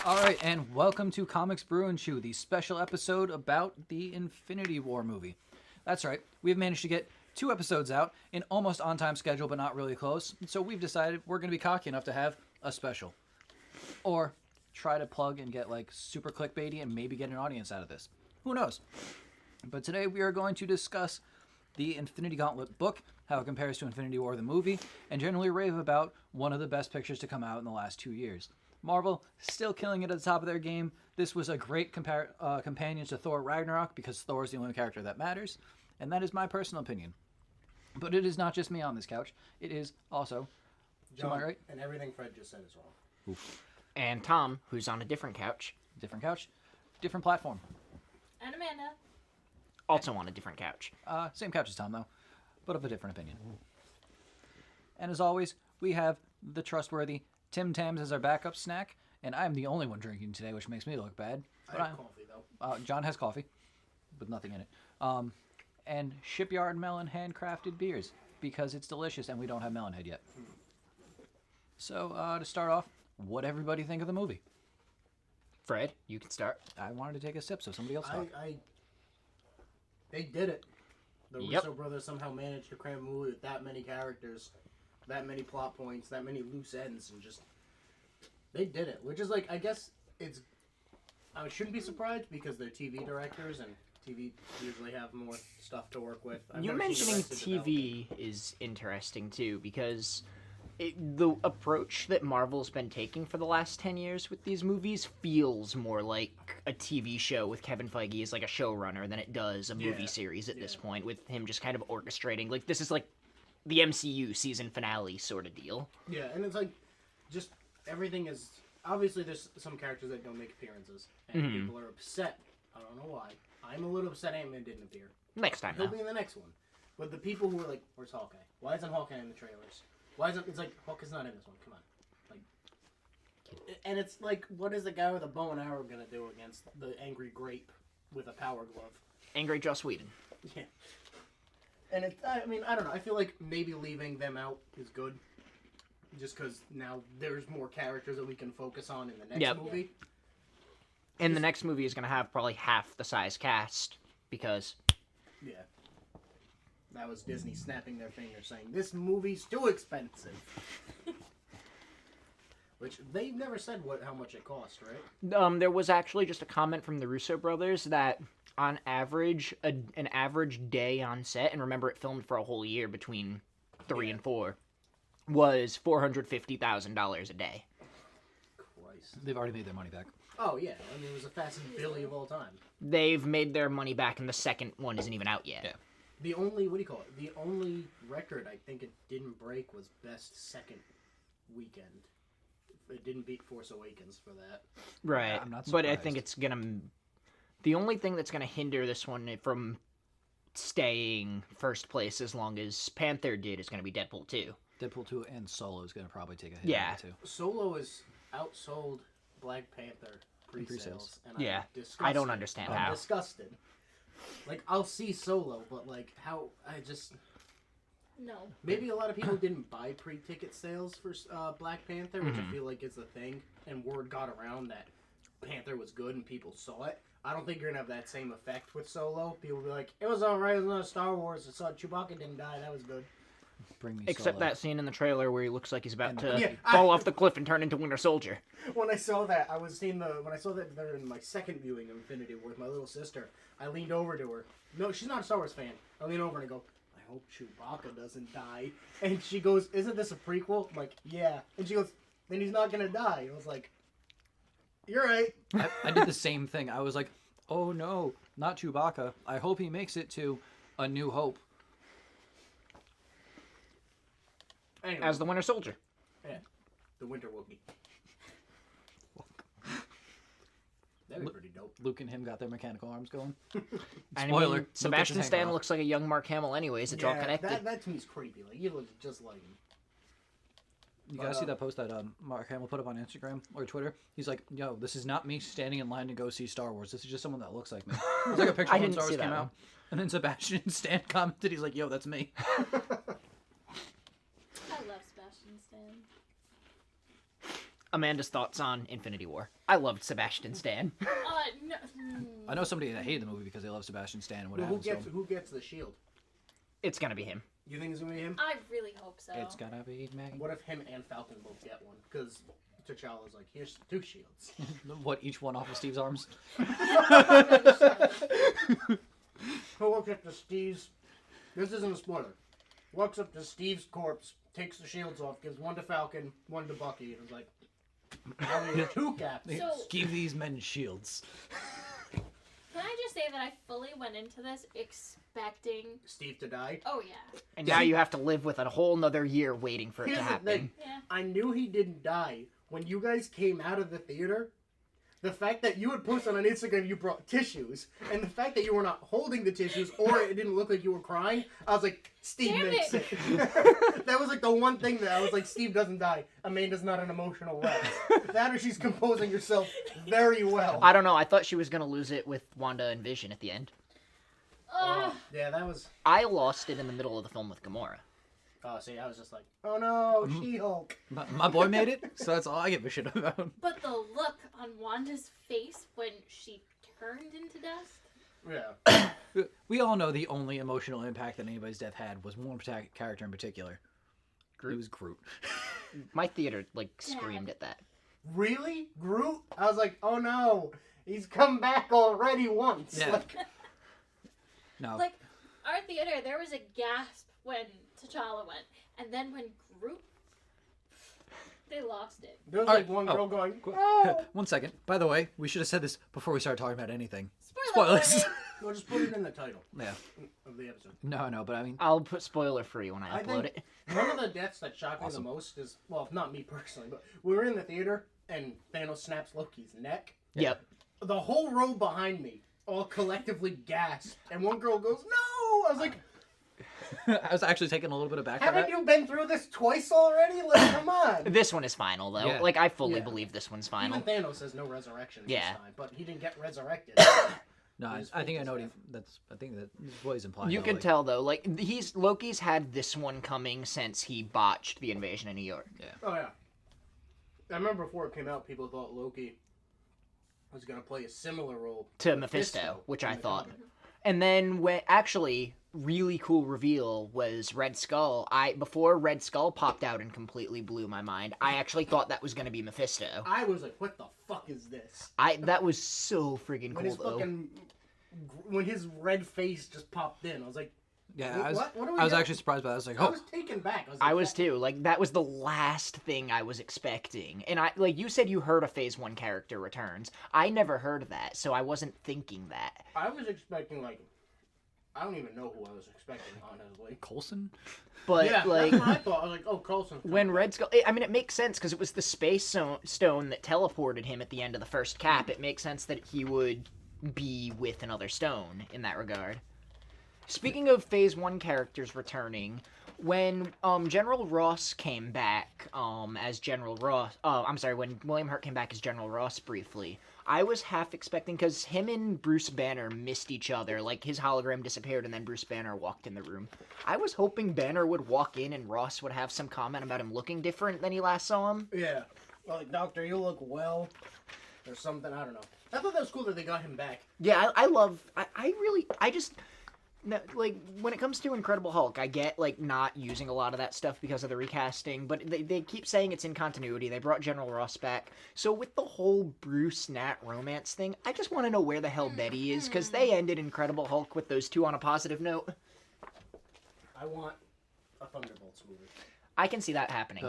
All right, and welcome to Comics Brew and Chew, the special episode about the Infinity War movie. That's right, we've managed to get 2 episodes out in almost on-time schedule, but not really close. So we've decided we're going to be cocky enough to have a special. Or try to plug and get like super clickbaity and maybe get an audience out of this. Who knows? But today we are going to discuss the Infinity Gauntlet book, how it compares to Infinity War the movie, and generally rave about one of the best pictures to come out in the last 2 years. Marvel still killing it at the top of their game. This was a great companion to Thor Ragnarok because Thor is the only character that matters, and that is my personal opinion. But it is not just me on this couch. It is also John, to my right. And everything Fred just said is wrong. Oof. And Tom, who's on a different couch. Different couch, different platform. And Amanda. Also on a different couch. Same couch as Tom, though, but of a different opinion. And as always, we have the trustworthy Tim Tams as our backup snack, and I'm the only one drinking today, which makes me look bad. I have coffee, though. John has coffee, with nothing in it. And Shipyard Melon handcrafted beers, because it's delicious and we don't have Melonhead yet. So, to start off, what'd everybody think of the movie? Fred, you can start. I wanted to take a sip, so somebody else talk. They did it. The Yep. Russo brothers somehow managed to cram a movie with that many characters, that many plot points, that many loose ends, and just... They did it. Which is like, I guess it's... I shouldn't be surprised because they're TV directors, and TV usually have more stuff to work with. You mentioning TV is interesting, too, because the approach that Marvel's been taking for the last 10 years with these movies feels more like a TV show with Kevin Feige as like a showrunner than it does a movie series at this point, with him just kind of orchestrating. Like, this is like the MCU season finale sort of deal. Yeah, and it's like, just everything is... Obviously, there's some characters that don't make appearances, and people are upset. I don't know why. I'm a little upset Ant-Man didn't appear. Next time, He'll be in the next one. But the people who are like, where's Hawkeye? Why isn't Hawkeye in the trailers? Why isn't... It's like, Hawkeye's not in this one. Come on. Like, and it's like, what is the guy with a bow and arrow gonna do against the angry grape with a power glove? Angry Joss Whedon. Yeah. And it's... I mean, I don't know. I feel like maybe leaving them out is good. Just because now there's more characters that we can focus on in the next movie. And the next movie is going to have probably half the size cast, because... Yeah. That was Disney snapping their fingers saying, this movie's too expensive. Which, they've never said how much it cost, right? There was actually just a comment from the Russo brothers that, on average, an average day on set, and remember it filmed for a whole year between 3 and 4, was $450,000 a day. Christ. They've already made their money back. Oh, yeah. I mean, it was the fastest Billy of all time. They've made their money back, and the second one isn't even out yet. Yeah. The only, what do you call it? The only record I think it didn't break was best second weekend. It didn't beat Force Awakens for that. Right. I'm not but I surprised. think it's going to... The only thing that's going to hinder this one from staying first place as long as Panther did is going to be Deadpool 2. Deadpool 2 and Solo is going to probably take a hit. Yeah. Too. Solo is outsold Black Panther pre-sales. And Yeah. I'm disgusted. I don't understand how. I'm disgusted. Like, I'll see Solo, but, like, how... I just... No. Maybe a lot of people didn't buy pre-ticket sales for Black Panther, which I feel like is a thing, and word got around that Panther was good and people saw it. I don't think you're going to have that same effect with Solo. People will be like, it was alright, it was not Star Wars, I saw Chewbacca didn't die, that was good. Bring me Except Solo. that scene in the trailer where he looks like he's about to Yeah, fall off the cliff and turn into Winter Soldier. When I saw that, when I saw that there in my second viewing of Infinity War with my little sister, I leaned over to her. No, she's not a Star Wars fan. I leaned over and I go, I hope Chewbacca doesn't die. And she goes, isn't this a prequel? I'm like, yeah. And she goes, then he's not going to die. I was like, you're right. I did the same thing. I was like, oh no, not Chewbacca. I hope he makes it to A New Hope. Anyway, As the Winter Soldier. yeah, the Winter Wookiee. That'd be pretty dope. Luke and him got their mechanical arms going. I Spoiler, mean, Luke Sebastian gets his hand Stan off. looks like a young Mark Hamill anyways. It's all connected. That to me is creepy. Like, he looks just like him. You guys see that post that Mark Hamill put up on Instagram or Twitter? He's like, yo, this is not me standing in line to go see Star Wars. This is just someone that looks like me. It's like a picture I when didn't Star Wars see came that out. one. And then Sebastian Stan commented, he's like, yo, that's me. I love Sebastian Stan. Amanda's thoughts on Infinity War. I loved Sebastian Stan. No. I know somebody that hated the movie because they love Sebastian Stan and what Who happened to gets him. who gets the shield? It's gonna be him. You think it's gonna be him? I really hope so. It's gotta be Maggie. What if him and Falcon both get one? Because T'Challa's like, here's 2 shields. What, each one off of Steve's arms? Who walks up to Steve's... This isn't a spoiler. Walks up to Steve's corpse, takes the shields off, gives one to Falcon, one to Bucky, and is like, now we have 2 caps. So- Give these men shields. Can I just say that I fully went into this expecting... Steve to die. Oh, yeah. And now you have to live with a whole nother year waiting for it Here's to the happen. thing. Yeah. I knew he didn't die. When you guys came out of the theater, the fact that you had posted on Instagram you brought tissues, and the fact that you were not holding the tissues, or it didn't look like you were crying, I was like, Steve Damn makes it. it. That was like the one thing that I was like, Steve doesn't die. Amanda's not an emotional wreck. That or she's composing herself very well. I don't know. I thought she was gonna lose it with Wanda and Vision at the end. Yeah, that was... I lost it in the middle of the film with Gamora. Oh, see, I was just like, oh no, She-Hulk. My boy made it, so that's all I give a shit about. But the look on Wanda's face when she turned into dust... Yeah. We all know the only emotional impact that anybody's death had was one character in particular. It was Groot. My theater screamed at that. Really? Groot? I was like, oh no, he's come back already once. Yeah. Like, No. Like, our theater, there was a gasp when T'Challa went. And then when Groot... They lost it. there was All like right. one Oh. girl going, no! 1 second. By the way, we should have said this before we started talking about anything. Spoilers! Spoilers. No, just put it in the title Yeah. of the episode. No, but I mean, I'll put spoiler free when I I upload think- it. One of the deaths that shocked me Awesome. the most is, well, not me personally, but we were in the theater and Thanos snaps Loki's neck. Yep. The whole row behind me all collectively gasped, and one girl goes, no! I was like, I was actually taking a little bit of back. haven't you been through this twice already? Like, come on! This one is final though. Yeah. Like I fully Yeah. believe this one's final. Even Thanos has no resurrection Yeah. this time, but he didn't get resurrected. No, I think I know. I think that what he's implying. You though, can like, tell though, like Loki's had this one coming since he botched the invasion of New York. Oh yeah. I remember before it came out, people thought Loki was gonna play a similar role To with Mephisto, which in I the thought. comic. And then when actually really cool reveal was Red Skull. Before Red Skull popped out and completely blew my mind, I actually thought that was gonna be Mephisto. I was like, what the fuck is this? That was so freaking When cool his though. when his red face just popped in, I was like, Yeah, What are we I was doing? actually surprised by that. I was like, I oh, was taken back. I was too. Like that was the last thing I was expecting. And you said you heard a Phase 1 character returns. I never heard that, so I wasn't thinking that. I was expecting I don't even know who I was expecting, honestly. Coulson. But Yeah, like that's what I thought. I was like, oh, Coulson. when Red Skull, I mean, it makes sense because it was the Space Stone that teleported him at the end of the first cap. It makes sense that he would be with another stone in that regard. Speaking of Phase 1 characters returning, when General Ross came back as General Ross, when William Hurt came back as General Ross briefly, I was half expecting, because him and Bruce Banner missed each other, like his hologram disappeared and then Bruce Banner walked in the room. I was hoping Banner would walk in and Ross would have some comment about him looking different than he last saw him. Yeah. Well, like, Doctor, you look well. Or something, I don't know. I thought that was cool that they got him back. Yeah, like, when it comes to Incredible Hulk, I get, like, not using a lot of that stuff because of the recasting, but they keep saying it's in continuity. They brought General Ross back. So with the whole Bruce-Nat romance thing, I just want to know where the hell Betty is, because they ended Incredible Hulk with those two on a positive note. I want a Thunderbolts movie. I can see that happening.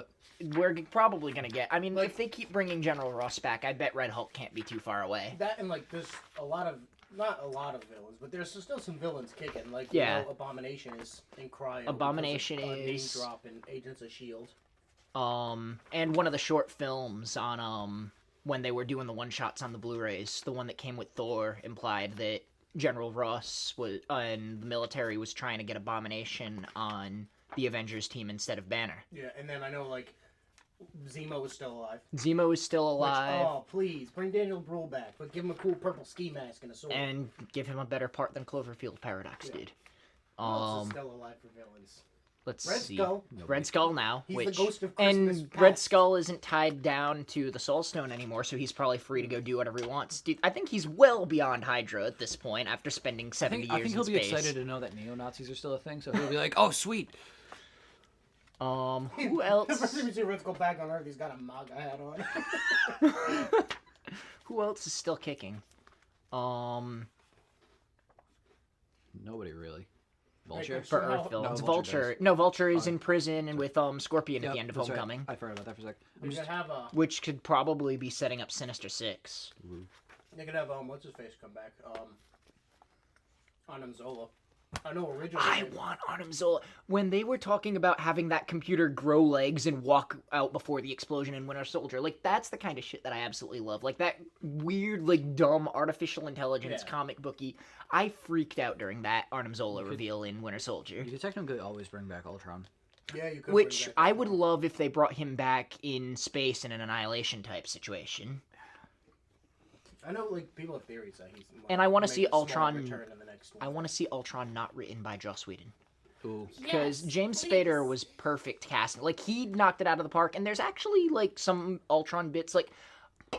We're probably going to get... I mean, if they keep bringing General Ross back, I bet Red Hulk can't be too far away. That and, like, there's a lot of... Not a lot of villains, but there's still some villains kicking. Like, Yeah. you know, Abomination is in Cryo. Abomination because of a name is- drop in Agents of S.H.I.E.L.D. And one of the short films on, when they were doing the one-shots on the Blu-rays, the one that came with Thor implied that General Ross was, and the military was trying to get Abomination on the Avengers team instead of Banner. Yeah, and then I know, like, Zemo is still alive. Zemo is still alive, Which, oh, please, bring Daniel Bruhl back, but give him a cool purple ski mask and a sword. and give him a better part than Cloverfield Paradox did. Who else is still alive for villains? Let's Red see. Skull. Red Skull now. He's which, the ghost of Christmas and past. Red Skull isn't tied down to the Soul Stone anymore, so he's probably free to go do whatever he wants. Dude, I think he's well beyond Hydra at this point after spending 70 I years think he'll in be space. excited to know that neo-Nazis are still a thing, so he'll be like, oh, sweet. Who The else? first time you see Red Skull back on Earth, he's got a MAGA hat on. Who else is still kicking? Nobody really. Like, Vulture? so For how- Earth villains. No, Vulture. Vulture does. No, Vulture is in prison and with Scorpion at Yep, the end of that's right. Homecoming, I forgot about that for a sec. They could have which could probably be setting up Sinister Six. what's his face come back? Arnim Zola. I know originally. I want Arnim Zola. When they were talking about having that computer grow legs and walk out before the explosion in Winter Soldier, like, that's the kind of shit that I absolutely love. Like, that weird, like, dumb artificial intelligence Yeah. comic booky. I freaked out during that Arnim Zola reveal in Winter Soldier. You could technically always bring back Ultron. Yeah, you could. Which bring back I that would one. love if they brought him back in space in an Annihilation type situation. I know, like, people have theories that he's. And I wanna make see a small Ultron- return in the next one. I want to see Ultron not written by Joss Whedon. Ooh. Because Yes, James please. Spader was perfect casting. Like, he knocked it out of the park, and there's actually, like, some Ultron bits. Like,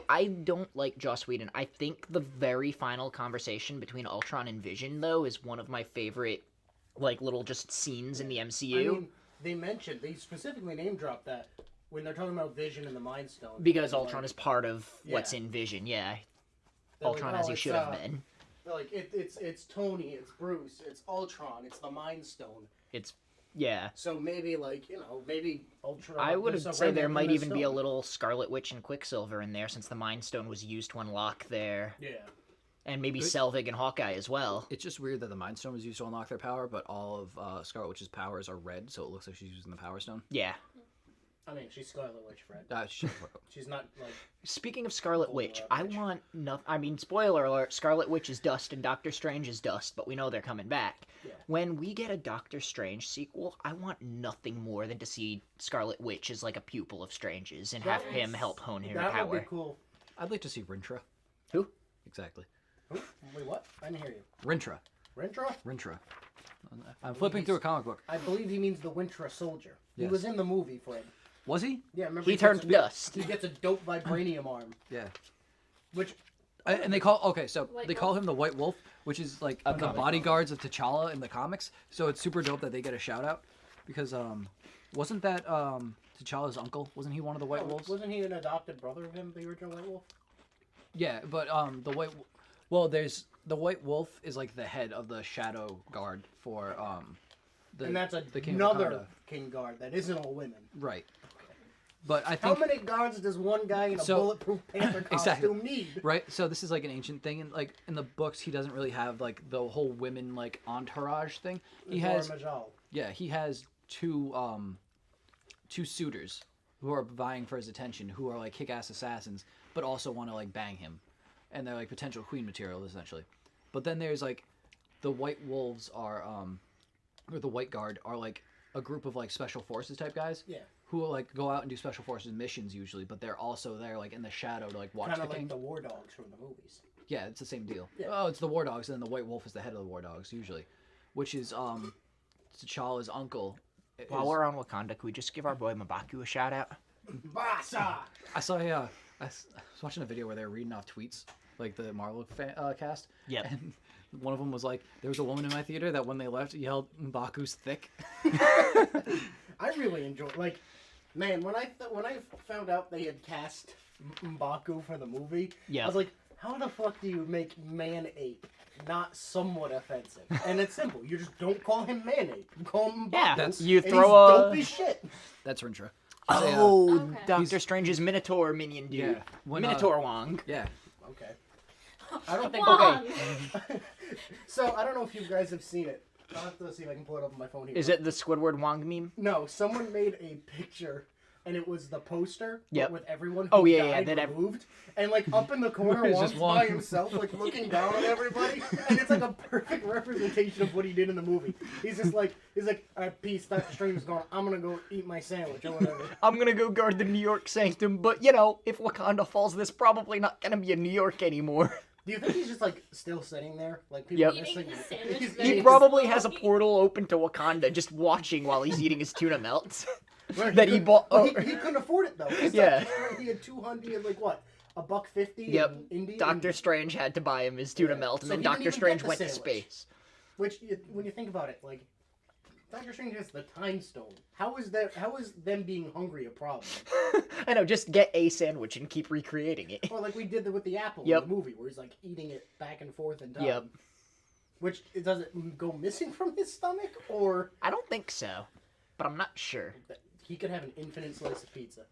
I don't like Joss Whedon. I think the very final conversation between Ultron and Vision, though, is one of my favorite, like, little just scenes in the MCU. I mean, they specifically name dropped that when they're talking about Vision and the Mind Stone. because They're Ultron like- is part of what's Yeah. in Vision, yeah. they're like, Ultron "Oh, as he it's, should have been. They're like, it's Tony, it's Bruce, it's Ultron, it's the Mind Stone. Yeah. So maybe, like, maybe Ultron. I would there's a say there remnant might in the even be a stone. little Scarlet Witch and Quicksilver in there, since the Mind Stone was used to unlock there. Yeah. And maybe Good. Selvig and Hawkeye as well. It's just weird that the Mind Stone was used to unlock their power, but all of Scarlet Witch's powers are red, so it looks like she's using the Power Stone. Yeah. I mean, she's Scarlet Witch, Fred. She's not, like. Speaking of Scarlet Golden Witch, Rod I Witch. want nothing. I mean, spoiler alert: Scarlet Witch is dust and Doctor Strange is dust, but we know they're coming back. Yeah. When we get a Doctor Strange sequel, I want nothing more than to see Scarlet Witch as like a pupil of Strange's and have That him is- help hone her That power. would be cool. I'd like to see Rintra. Who? Exactly. Who? Wait, what? I didn't hear you. Rintra. Rentra? Rintra. I'm flipping through a comic book. I believe he means the Winter Soldier. He Yes. was in the movie, Fred. Was he? Yeah, remember He gets turned a- to dust. He gets a dope vibranium arm, Yeah. which And they call White they call Wolf. him the White Wolf, which is like the bodyguards of T'Challa in the comics. So it's super dope that they get a shout out because wasn't that T'Challa's uncle? Wasn't he one of the White Wolves? wasn't he an adopted brother of him, the original White Wolf? Yeah, but there's the White Wolf is like the head of the Shadow Guard for And that's the King of another Wakanda. King Guard that isn't all women. Right. But I How think many guards does one guy in a So- bulletproof panther Exactly. costume need? right, so this is like an ancient thing, and like in the books, he doesn't really have like the whole women like entourage thing. He has Majal. he has two suitors who are vying for his attention, who are like kick-ass assassins, but also want to like bang him, and they're like potential queen material essentially. But then there's like the White Wolves are or the White Guard are like a group of like special forces type guys. Yeah. Who will like go out and do special forces missions usually, but they're also there like in the shadow to like watch Kind the of like king. the War Dogs from the movies. Yeah, it's the same deal. Yeah. Oh, it's the War Dogs, and then the White Wolf is the head of the War Dogs usually, which is T'Challa's uncle. While we're on Wakanda, could we just give our boy M'Baku a shout out? Basa! I saw I was watching a video where they were reading off tweets, like the Marvel cast. Yep. And one of them was like, there was a woman in my theater that when they left yelled, "M'Baku's thick." I really enjoyed, like, man, when I found out they had cast M'Baku for the movie, Yeah. I was like, how the fuck do you make Man-Ape not somewhat offensive? And it's simple. You just don't call him Man-Ape. You call him M'Baku. Yeah, That's- you And throw he's a. dope as shit. That's Rintra. Oh, Okay. Doctor Strange's Minotaur minion dude. Yeah, when, Minotaur Wong. Yeah. Okay. I don't think... Wong. So, I don't know if you guys have seen it. I'll have to see if I can pull it up on my phone here. Is it the Squidward Wong meme? No, someone made a picture, and it was the poster but Yep. with everyone who Oh, yeah, yeah, died that removed. And, like, up in the corner, It's Wong's just Wong. by himself, like, looking down on everybody. And it's, like, a perfect representation of what he did in the movie. He's just like, all right, peace, Dr. Strange is gone. I'm gonna go eat my sandwich or whatever. I'm gonna go guard the New York Sanctum, but you know, if Wakanda falls, there's probably not gonna be a New York anymore. Do you think he's just like still sitting there? Like people Yep. are Eating missing his it? sandwich He's- very He he's- probably has a slowly. portal open to Wakanda, just watching while he's eating his tuna melts. Where that he couldn't- bought- oh, he couldn't afford it though. Yeah. He had 200. He had like what? $1.50. Yep. In India. Doctor and- Strange had to buy him his tuna Yeah. melt, and So then he didn't Doctor even Strange get the went to sandwich. space. Which, when you think about it, like Doctor Strange has the time stone. How is them being hungry a problem? I know, just get a sandwich and keep recreating it. Or like we did with the apple Yep. in the movie, where he's like eating it back and forth in time. Yep. Which does it go missing from his stomach, or I don't think so, but I'm not sure. he could have an infinite slice of pizza?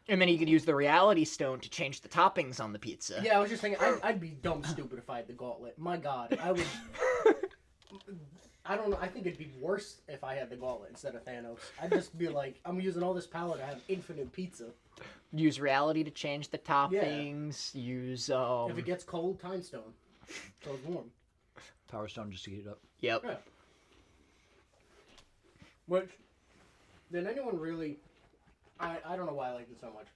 And then he could use the reality stone to change the toppings on the pizza. Yeah, I was just thinking, I'd be dumb stupid if I had the gauntlet. My God, I would. I don't know. I think it'd be worse if I had the gauntlet instead of Thanos. I'd just be like, I'm using all this power to have infinite pizza. Use reality to change the toppings. Use If it gets cold, time stone. So it's warm. Power Stone just to heat it up. Yep. Yeah. Which, did anyone really? I don't know why I liked it so much.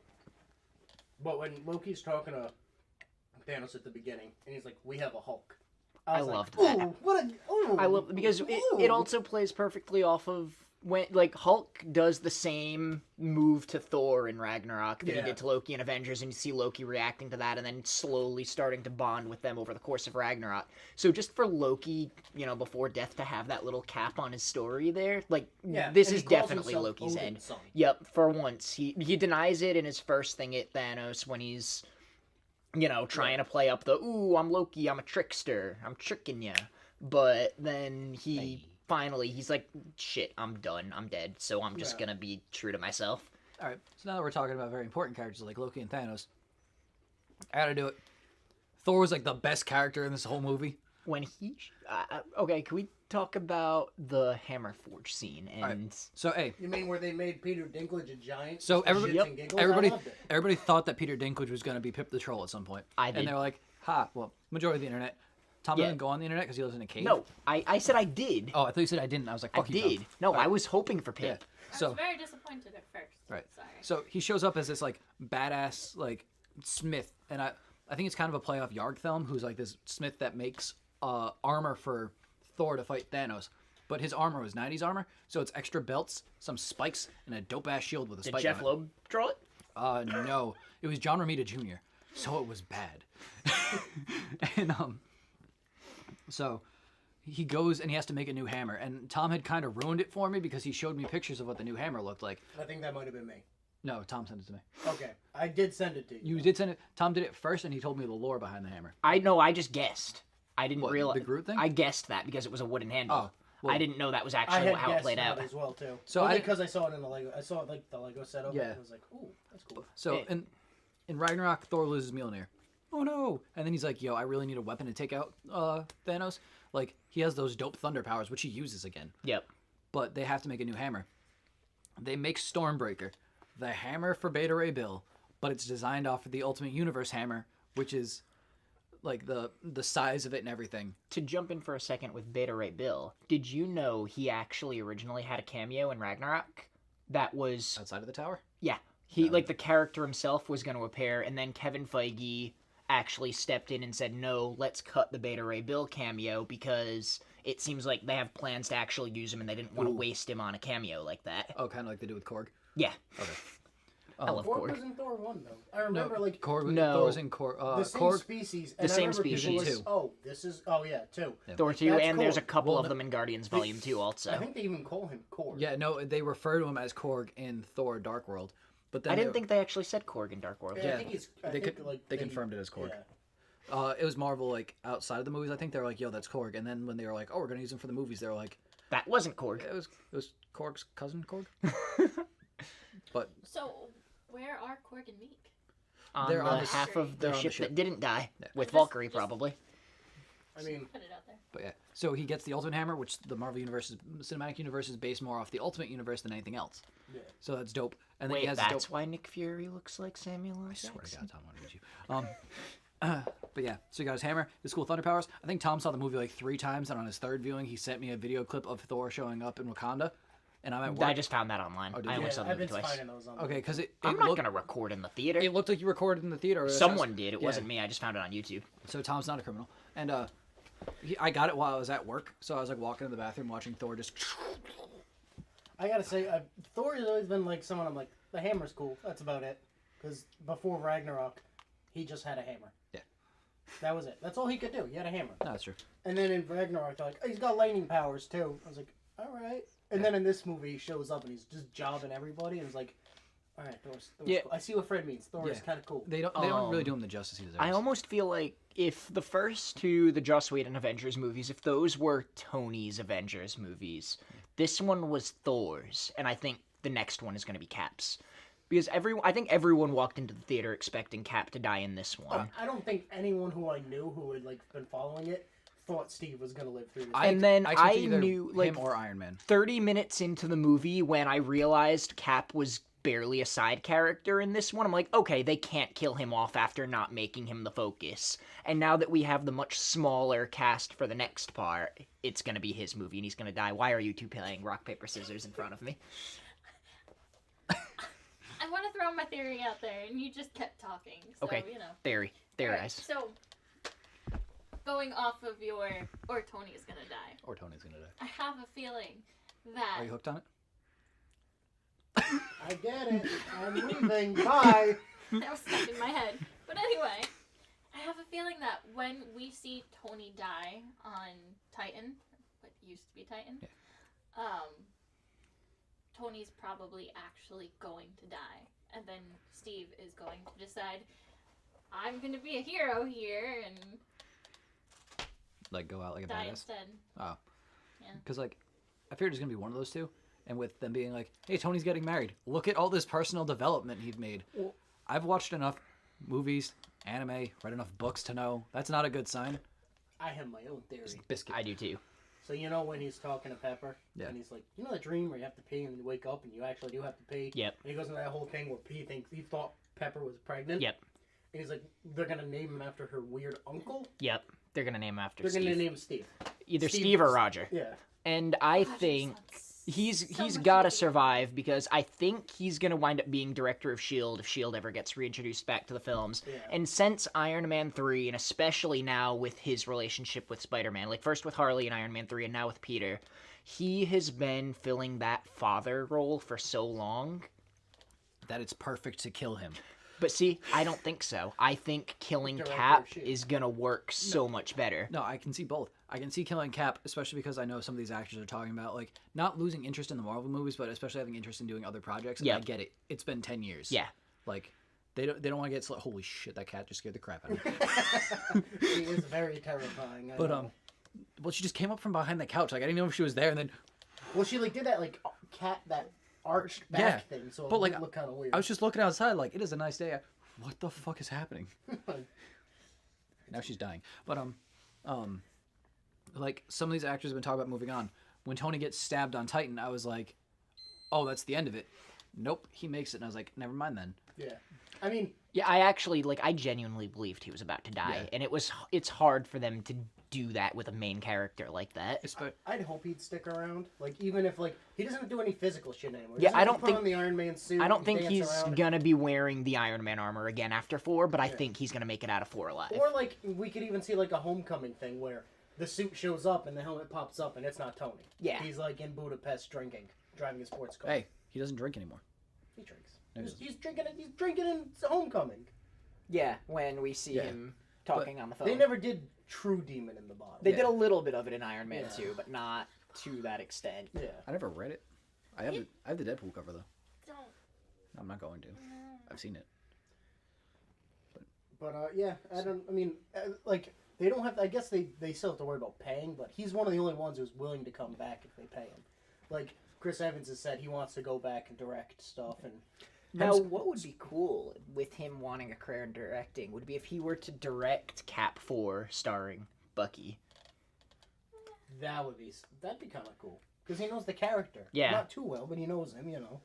But when Loki's talking to Thanos at the beginning, and he's like, "We have a Hulk." I was like, loved that. Ooh, what a! Ooh, I love because it ooh." also plays perfectly off of when like Hulk does the same move to Thor in Ragnarok that he Yeah. did to Loki in Avengers, and you see Loki reacting to that, and then slowly starting to bond with them over the course of Ragnarok. So just for Loki, before death to have that little cap on his story there, like Yeah, this and is he calls definitely himself Loki's Odin's end. son. Yep, for once he denies it in his first thing at Thanos when he's trying to play up the "ooh, I'm Loki, I'm a trickster, I'm tricking ya," but then he's like, "Shit, I'm done, I'm dead, so I'm just Yeah. gonna be true to myself." All right, so now that we're talking about very important characters like Loki and Thanos, I gotta do it. Thor was like the best character in this whole movie. When okay, can we talk about the Hammer Forge scene and So hey, You mean where they made Peter Dinklage a giant? So for everybody- shits Yep. and giggles? everybody I loved it. everybody thought that Peter Dinklage was gonna be Pip the Troll at some point. I did. And they were like, "Ha!" Well, majority of the internet. Tom Yeah. doesn't go on the internet because he lives in a cave. no, I said I did. Oh, I thought you said I didn't. I was like, I "Fuck you, did. Tom." No, Right. I was hoping for Pip. Yeah. So I was very disappointed at first. Right. Sorry. So he shows up as this like badass like smith, and I think it's kind of a play off Yargthelm, who's like this smith that makes armor for Thor to fight Thanos. But his armor was 90s armor, so it's extra belts, some spikes, and a dope ass shield with a Did spike Jeff on Loeb draw it? it. No, it was John Romita Jr., so it was bad. And so he goes and he has to make a new hammer, and Tom had kind of ruined it for me because he showed me pictures of what the new hammer looked like. I think that might have been me. No, Tom sent it to me. Okay, I did send it to you. You did send it. Tom did it first, and he told me the lore behind the hammer. I know. I just guessed. I didn't What, realize the Groot thing? I guessed that because it was a wooden handle. Oh, well- I didn't know that was I actually had how it guessed played that out. as well too. So Only I- because I saw it in the Lego. I saw like the Lego set of it. Yeah. I was like, ooh, that's cool. So It- in Ragnarok, Thor loses Mjolnir. Oh no! And then he's like, "Yo, I really need a weapon to take out Thanos." Like he has those dope thunder powers, which he uses again. Yep. But they have to make a new hammer. They make Stormbreaker, the hammer for Beta Ray Bill, but it's designed off of the Ultimate Universe hammer, which is like the size of it and everything. To jump in for a second with Beta Ray Bill, did you know he actually originally had a cameo in Ragnarok? That was Outside of the tower. yeah. He like the character himself was going to appear, and then Kevin Feige actually stepped in and said, "No, let's cut the Beta Ray Bill cameo because it seems like they have plans to actually use him, and they didn't want to waste him on a cameo like that." Oh, kind of like they do with Korg. Yeah. Okay. I love Korg Korg. was in Thor 1 though. I remember like Korg. No. Thor was in Korg. the same Korg. species. The And I same remember people species. were Two. like, oh, this is. Oh yeah, 2. Thor 2, That's and there's a Korg. couple Well, of them in Guardians Volume 2 also. I think they even call him Korg. Yeah, no, they refer to him as Korg in Thor: Dark World, but then I didn't think they actually said Korg in Dark World. Yeah, Yeah, I think he's. I they think, could- like, they confirmed it as Korg. Yeah. It was Marvel like outside of the movies. I think they were like, "Yo, that's Korg," and then when they were like, "Oh, we're gonna use him for the movies," they were like, That wasn't Korg. "It was Korg's cousin, Korg." But So, where are Korg and Meek? On They're the on the half of the they're on the ship, ship. that didn't die, with Just- Valkyrie just- probably. I mean, Put it out there. but yeah, so he gets the Ultimate Hammer, which the Marvel Cinematic Universe is based more off the Ultimate Universe than anything else. yeah. So that's dope. And then Wait, he has this that's dope. why Nick Fury looks like Samuel L. I swear to Jackson? God, Tom, I want to meet you. But yeah, so he got his hammer, his cool thunder powers. I think Tom saw the movie like 3 times, and on his third viewing, he sent me a video clip of Thor showing up in Wakanda, and I'm at work. I just found that online. Oh, did I you? only saw the I've movie been twice. finding those on. Okay, because I'm not gonna record in the theater. It looked like you recorded in the theater. Or Someone did. It Yeah. wasn't me. I just found it on YouTube. So Tom's not a criminal, and I got it while I was at work. So I was like walking in the bathroom watching Thor just. I gotta say, Thor has always been like someone I'm like, the hammer's cool. That's about it. Because before Ragnarok, he just had a hammer. Yeah. That was it. That's all he could do. He had a hammer. No, that's true. And then in Ragnarok, they're like, oh, he's got lightning powers too. I was like, all right. And then in this movie, he shows up and he's just jobbing everybody, and it's like, all right, Thor's Yeah. cool. I see what Fred means. Thor is Yeah. kind of cool. They don't really do him the justice he deserves. I almost feel like if the first two, the Joss Whedon Avengers movies, if those were Tony's Avengers movies, this one was Thor's, and I think the next one is going to be Cap's. Because I think everyone walked into the theater expecting Cap to die in this one. I don't think anyone who I knew who had like been following it thought Steve was gonna live through this. And then expected I either knew, like, him or Iron Man. 30 minutes into the movie, when I realized Cap was barely a side character in this one, I'm like, okay, they can't kill him off after not making him the focus. And now that we have the much smaller cast for the next part, it's gonna be his movie and he's gonna die. Why are you two playing rock, paper, scissors in front of me? I want to throw my theory out there, and you just kept talking. So, Okay. you know. Theory. Alright, Theorize. so, going off of your, or Tony's gonna die, Or Tony's gonna die. I have a feeling that Are you hooked on it? I get it. I'm leaving. Bye. that was stuck in my head. But anyway, I have a feeling that when we see Tony die on Titan, what used to be Titan, Tony's probably actually going to die. And then Steve is going to decide, I'm going to be a hero here, and Like go out like a die badass. instead. Oh. Yeah. Because like, I figured it's gonna be one of those two, and with them being like, "Hey, Tony's getting married. Look at all this personal development he's made." Well- I've watched enough movies, anime, read enough books to know that's not a good sign. I have my own theory. Biscuit. I do too. So you know when he's talking to Pepper, Yeah. and he's like, you know the dream where you have to pee and then you wake up and you actually do have to pee. Yep. And he goes into that whole thing where he thought Pepper was pregnant. Yep. And he's like, they're gonna name him after her weird uncle. Yep. They're gonna name him after They're Steve. gonna name him Steve. Either Steve Steve or was- Roger. Yeah. And I Gosh, it think sounds he's so much got to like a- survive, because I think he's going to wind up being director of S.H.I.E.L.D. if S.H.I.E.L.D. ever gets reintroduced back to the films. Yeah. And since Iron Man 3, and especially now with his relationship with Spider-Man, like first with Harley in Iron Man 3 and now with Peter, he has been filling that father role for so long. That it's perfect to kill him. But see, I don't think so. I think killing Director of Cap S.H.I.E.L.D. is going to work so much better. No, I can see both. I can see killing Cap, especially because I know some of these actors are talking about like not losing interest in the Marvel movies, but especially having interest in doing other projects. And Yeah. I get it. It's been 10 years. Yeah. Like they don't want to get holy shit, that cat just scared the crap out of me. He is very terrifying. I But know. well, she just came up from behind the couch. Like I didn't know if she was there, and then Well, she like did that like cat that arched back Yeah, thing, so but, it like, would look kind of weird. I was just looking outside, like it is a nice day. What the fuck is happening? Now she's dying. But like some of these actors have been talking about moving on. When Tony gets stabbed on Titan, I was like, oh, that's the end of it. Nope, he makes it, and I was like, never mind then. Yeah. I mean, Yeah, I genuinely believed he was about to die, Yeah. and it's hard for them to do that with a main character like that. I'd hope he'd stick around. Like, even if, like, he doesn't do any physical shit anymore. Yeah, He I doesn't don't put think- on the Iron Man suit. I don't and think dance he's around. gonna be wearing the Iron Man armor again after 4, but I Yeah. think he's gonna make it out of 4 alive. Or, like, we could even see, like, a homecoming thing where the suit shows up and the helmet pops up and it's not Tony. Yeah. He's, like, in Budapest drinking, driving a sports car. Hey, he doesn't drink anymore. He drinks. No, he He's drinking in homecoming. Yeah, when we see Yeah. him talking on the phone. They never did True Demon in the bottle. They Yeah. did a little bit of it in Iron Man Yeah. 2, but not to that extent. Yeah. I never read it. I have the Deadpool cover though. Don't. I'm not going to. I've seen it. But yeah, like they don't have. I guess they still have to worry about paying, but he's one of the only ones who's willing to come back if they pay him. Like Chris Evans has said, he wants to go back and direct stuff, and Now, what would be cool with him wanting a career in directing would be if he were to direct Cap 4 starring Bucky. that'd be kind of cool because he knows the character. Yeah. Not too well, but he knows him. You know.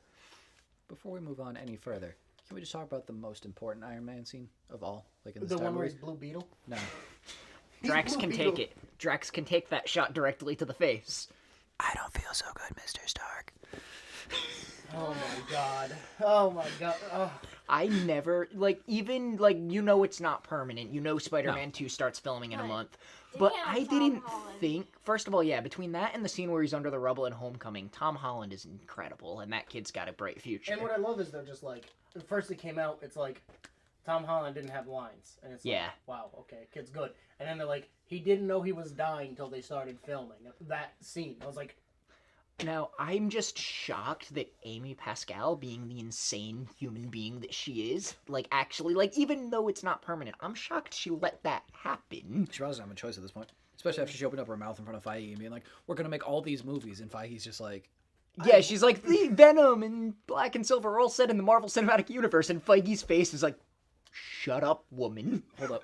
Before we move on any further, can we just talk about the most important Iron Man scene of all? Like in the The Star one where Wars? he's Blue Beetle. No. Drax Blue can Beetle. take it. Drax can take that shot directly to the face. I don't feel so good, Mr. Stark. Oh my god. Oh my god. Oh. I never, even, it's not permanent. Spider-Man 2 starts filming in a Right. month. But Damn, I Tom didn't Holland. think, first of all, yeah, between that and the scene where he's under the rubble in Homecoming, Tom Holland is incredible, and that kid's got a bright future. And what I love is they're just like, the first it came out, it's like, Tom Holland didn't have lines. And it's like, Yeah. wow, okay, kid's good. And then they're like, he didn't know he was dying until they started filming that scene. I was like, Now, I'm just shocked that Amy Pascal, being the insane human being that she is, actually, even though it's not permanent, I'm shocked she let that happen. She probably doesn't have a choice at this point. Especially after she opened up her mouth in front of Feige and being like, we're going to make all these movies. And Feige's just like... Yeah, she's like, the Venom and Black and Silver are all set in the Marvel Cinematic Universe, and Feige's face is like, shut up, woman. Hold up.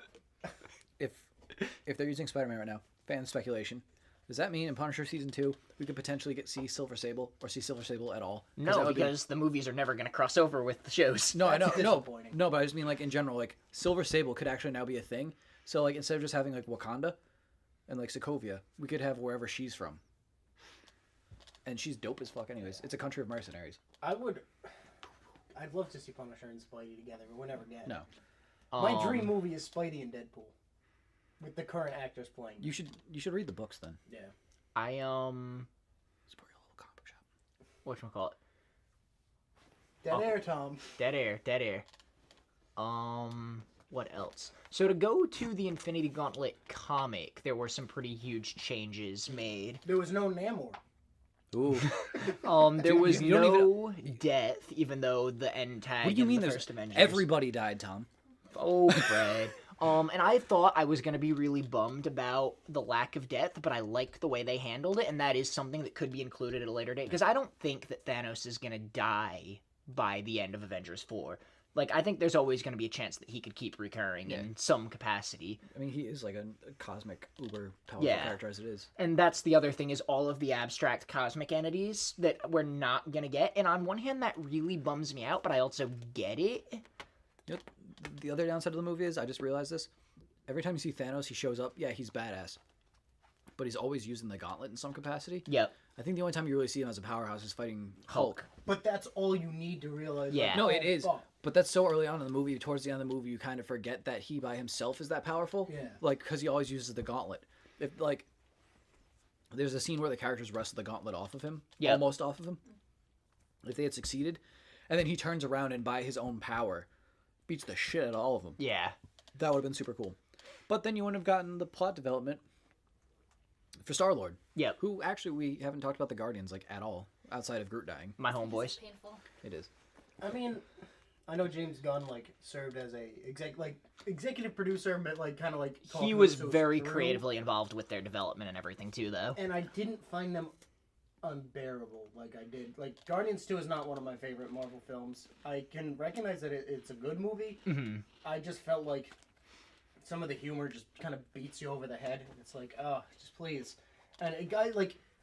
If they're using Spider-Man right now, fan speculation, does that mean in Punisher Season 2, we could potentially see Silver Sable, or see Silver Sable at all? No, because the movies are never going to cross over with the shows. No, I know, That's disappointing. no, but I just mean, in general, Silver Sable could actually now be a thing. So, instead of just having, Wakanda and, Sokovia, we could have wherever she's from. And she's dope as fuck anyways. It's a country of mercenaries. I'd love to see Punisher and Spidey together, but we'll never get it. No. My dream movie is Spidey and Deadpool. With the current actors playing. You should read the books then. Yeah. I, Support your local comic book shop. whatchamacallit? Dead air, Tom. Dead air. What else? So to go to the Infinity Gauntlet comic, there were some pretty huge changes made. There was no Namor. Ooh. There Dude, was you don't no death, even though the end tag What do you in mean the there's... first Avengers. Everybody died, Tom. Oh, Fred. And I thought I was going to be really bummed about the lack of death, but I liked the way they handled it, and that is something that could be included at a later date, because I don't think that Thanos is going to die by the end of Avengers 4. I think there's always going to be a chance that he could keep recurring in some capacity. I mean, he is a cosmic, uber powerful character as it is. And that's the other thing, is all of the abstract cosmic entities that we're not going to get. And on one hand, that really bums me out, but I also get it. Yep. The other downside of the movie is, I just realized this, every time you see Thanos, he shows up, yeah, he's badass. But he's always using the gauntlet in some capacity. Yep. I think the only time you really see him as a powerhouse is fighting Hulk. But that's all you need to realize. Yeah. No, oh, it is. fuck. But that's so early on in the movie. Towards the end of the movie, you kind of forget that he by himself is that powerful. Yeah. Because he always uses the gauntlet. If there's a scene where the characters wrestle the gauntlet off of him. Yeah. Almost off of him. If they had succeeded. And then he turns around and by his own power beats the shit out of all of them. Yeah. That would have been super cool. But then you wouldn't have gotten the plot development for Star-Lord. Yep. Who, actually, we haven't talked about the Guardians, at all. Outside of Groot dying. My This homeboys. is painful. It is. I mean, I know James Gunn served as a executive producer, but He was very creatively involved with their development and everything, too, though. And I didn't find them unbearable like I did. Guardians 2 is not one of my favorite Marvel films. I can recognize that it's a good movie. Mm-hmm. I just felt like some of the humor just kind of beats you over the head. It's just please. And a guy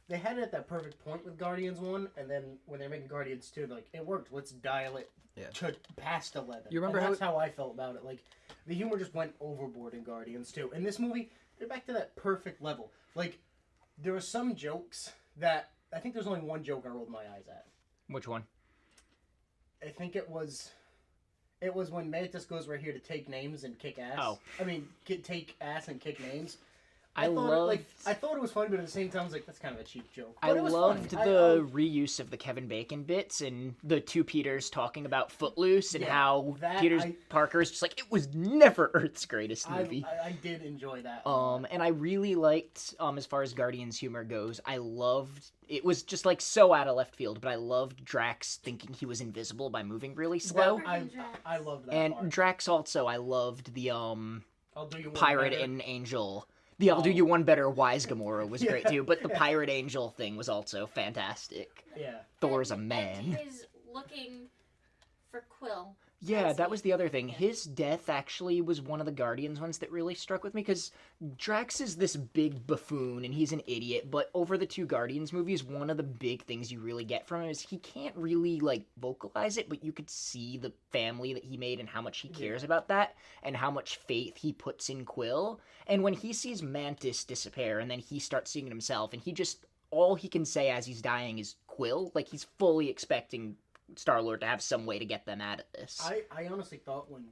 they had it at that perfect point with Guardians 1, and then when they're making Guardians 2, it worked. Let's dial it to past 11. You remember that's how I felt about it. The humor just went overboard in Guardians 2. In this movie, they're back to that perfect level. There were some jokes that I think there's only one joke I rolled my eyes at. Which one? I think it was when Mantis goes right here to take names and kick ass. Oh. I mean, take ass and kick names. I thought it was funny, but at the same time, I was like, that's kind of a cheap joke. I But it was loved funny. the reuse of the Kevin Bacon bits and the two Peters talking about Footloose and Yeah, how that Peter's Parker's just it was never Earth's greatest movie. I did enjoy that. And I really liked, as far as Guardians humor goes, I loved, it was just so out of left field, but I loved Drax thinking he was invisible by moving really slow. I loved that And part. Drax also, I loved the, I'll do you one Pirate better. and Angel. The I'll do you one better wise Gamora was great too, but the Yeah. Pirate Angel thing was also fantastic. Yeah. Thor's a And man. his looking for Quill. Yeah, as that he- was the other thing. His death actually was one of the Guardians ones that really struck with me, because Drax is this big buffoon and he's an idiot, but over the two Guardians movies, one of the big things you really get from him is he can't really, vocalize it, but you could see the family that he made and how much he cares about that, and how much faith he puts in Quill. And when he sees Mantis disappear, and then he starts seeing it himself, and he just all he can say as he's dying is Quill. Like, he's fully expecting Star-Lord to have some way to get them out of this. I honestly thought when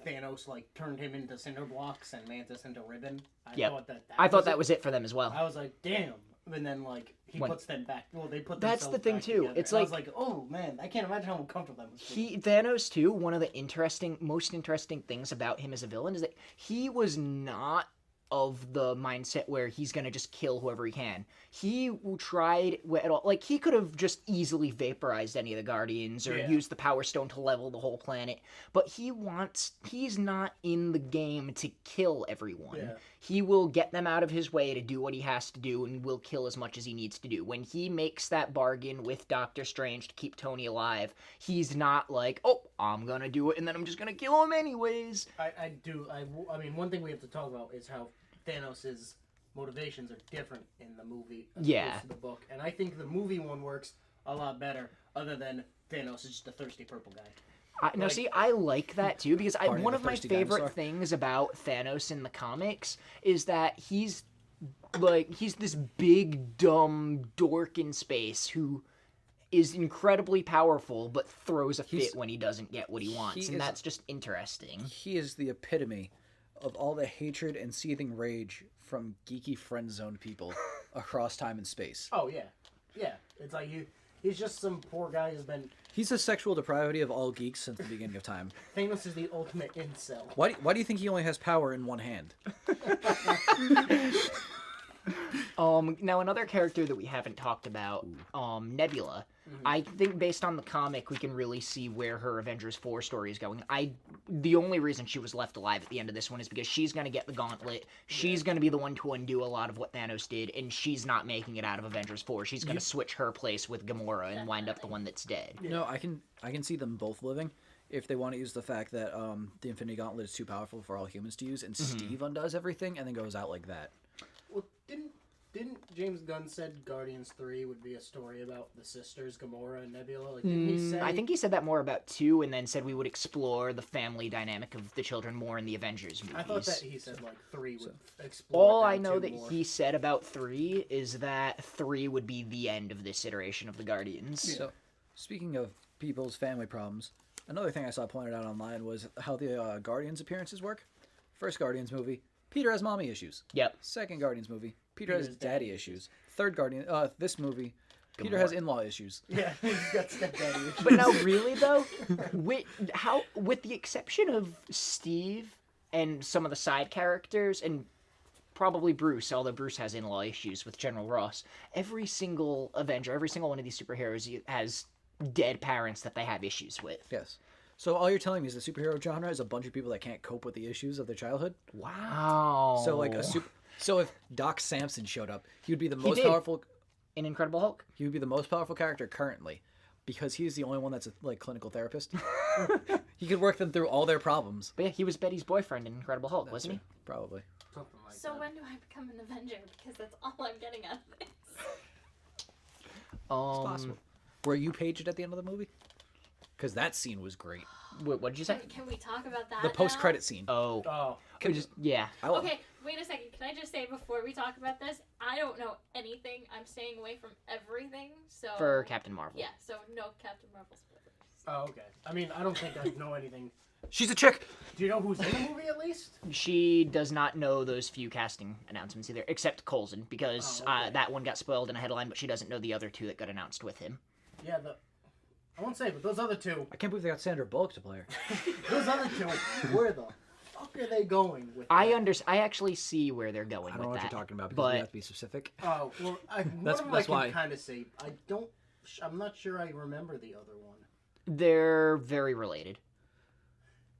Thanos like turned him into cinder blocks and Mantis into ribbon, I thought that was it for them as well. I was like, damn. And then like he puts them back. Well, they put That's themselves the thing back too. together. It's And I like- was like, oh man, I can't imagine how uncomfortable that must be. Thanos too, one of the most interesting things about him as a villain is that he was not of the mindset where he's gonna just kill whoever he can. He tried at all, like he could have just easily vaporized any of the Guardians or used the Power Stone to level the whole planet, but he's not in the game to kill everyone. Yeah. He will get them out of his way to do what he has to do and will kill as much as he needs to do. When he makes that bargain with Doctor Strange to keep Tony alive, he's not like, oh, I'm gonna do it and then I'm just gonna kill him anyways. I mean, one thing we have to talk about is how Thanos' motivations are different in the movie as opposed to the book. And I think the movie one works a lot better, other than Thanos is just a thirsty purple guy. I like that too, because Party one of of a my thirsty favorite dinosaur. things about Thanos in the comics is that he's this big, dumb dork in space who is incredibly powerful, but throws a fit when he doesn't get what he wants, and that's just interesting. He is the epitome of all the hatred and seething rage from geeky friend-zoned people across time and space. Oh yeah, yeah. It's like he's just some poor guy who's been. He's the sexual depravity of all geeks since the beginning of time. Thanos is the ultimate incel. Why do you think he only has power in one hand? Now another character that we haven't talked about, Nebula. I think based on the comic, we can really see where her Avengers 4 story is going. The only reason she was left alive at the end of this one is because she's going to get the gauntlet. She's going to be the one to undo a lot of what Thanos did, and she's not making it out of Avengers 4. She's going to switch her place with Gamora and wind up the one that's dead. No, I can see them both living if they want to use the fact that the Infinity Gauntlet is too powerful for all humans to use, and Steve undoes everything and then goes out like that. Well, didn't James Gunn said Guardians 3 would be a story about the sisters Gamora and Nebula? Like, didn't he say? I think he said that more about 2, and then said we would explore the family dynamic of the children more in the Avengers movies. I thought that he said like 3 would explore. All them I know too that more. he said about 3 is that 3 would be the end of this iteration of the Guardians. So, speaking of people's family problems, another thing I saw pointed out online was how the Guardians appearances work. First Guardians movie, Peter has mommy issues. Yep. Second Guardians movie, Peter has daddy issues. Third Guardian, this movie, Peter has in-law issues. Yeah, he's got stepdaddy issues. But now, really though, with the exception of Steve and some of the side characters, and probably Bruce, although Bruce has in-law issues with General Ross, every single Avenger, every single one of these superheroes has dead parents that they have issues with. Yes. So all you're telling me is the superhero genre is a bunch of people that can't cope with the issues of their childhood? Wow. So like so if Doc Samson showed up, he would be the most powerful in Incredible Hulk. He would be the most powerful character currently because he's the only one that's a clinical therapist. He could work them through all their problems. But yeah, he was Betty's boyfriend in Incredible Hulk, wasn't he? Probably. Something like So that. when do I become an Avenger? Because that's all I'm getting out of this. It's possible. Were you paged at the end of the movie? Because that scene was great. What did you say? Can we talk about that The now? post-credit scene. Oh. Oh, Yeah. Okay, wait a second. Can I just say before we talk about this, I don't know anything. I'm staying away from everything. So For Captain Marvel. Yeah, so no Captain Marvel spoilers. oh, okay. I mean, I don't think I know anything. She's a chick! Do you know who's in the movie at least? She does not know those few casting announcements either, except Coulson, because that one got spoiled in a headline, but she doesn't know the other 2 that got announced with him. Yeah, I won't say, but those other 2. I can't believe they got Sandra Bullock to play her. Those other 2. Where the fuck are they going with? I that? I actually see where they're going I don't with know what that. you're talking about because but we have to be specific. Oh well, That's one of them I why. can kind of say. I'm not sure I remember the other one. they're very related.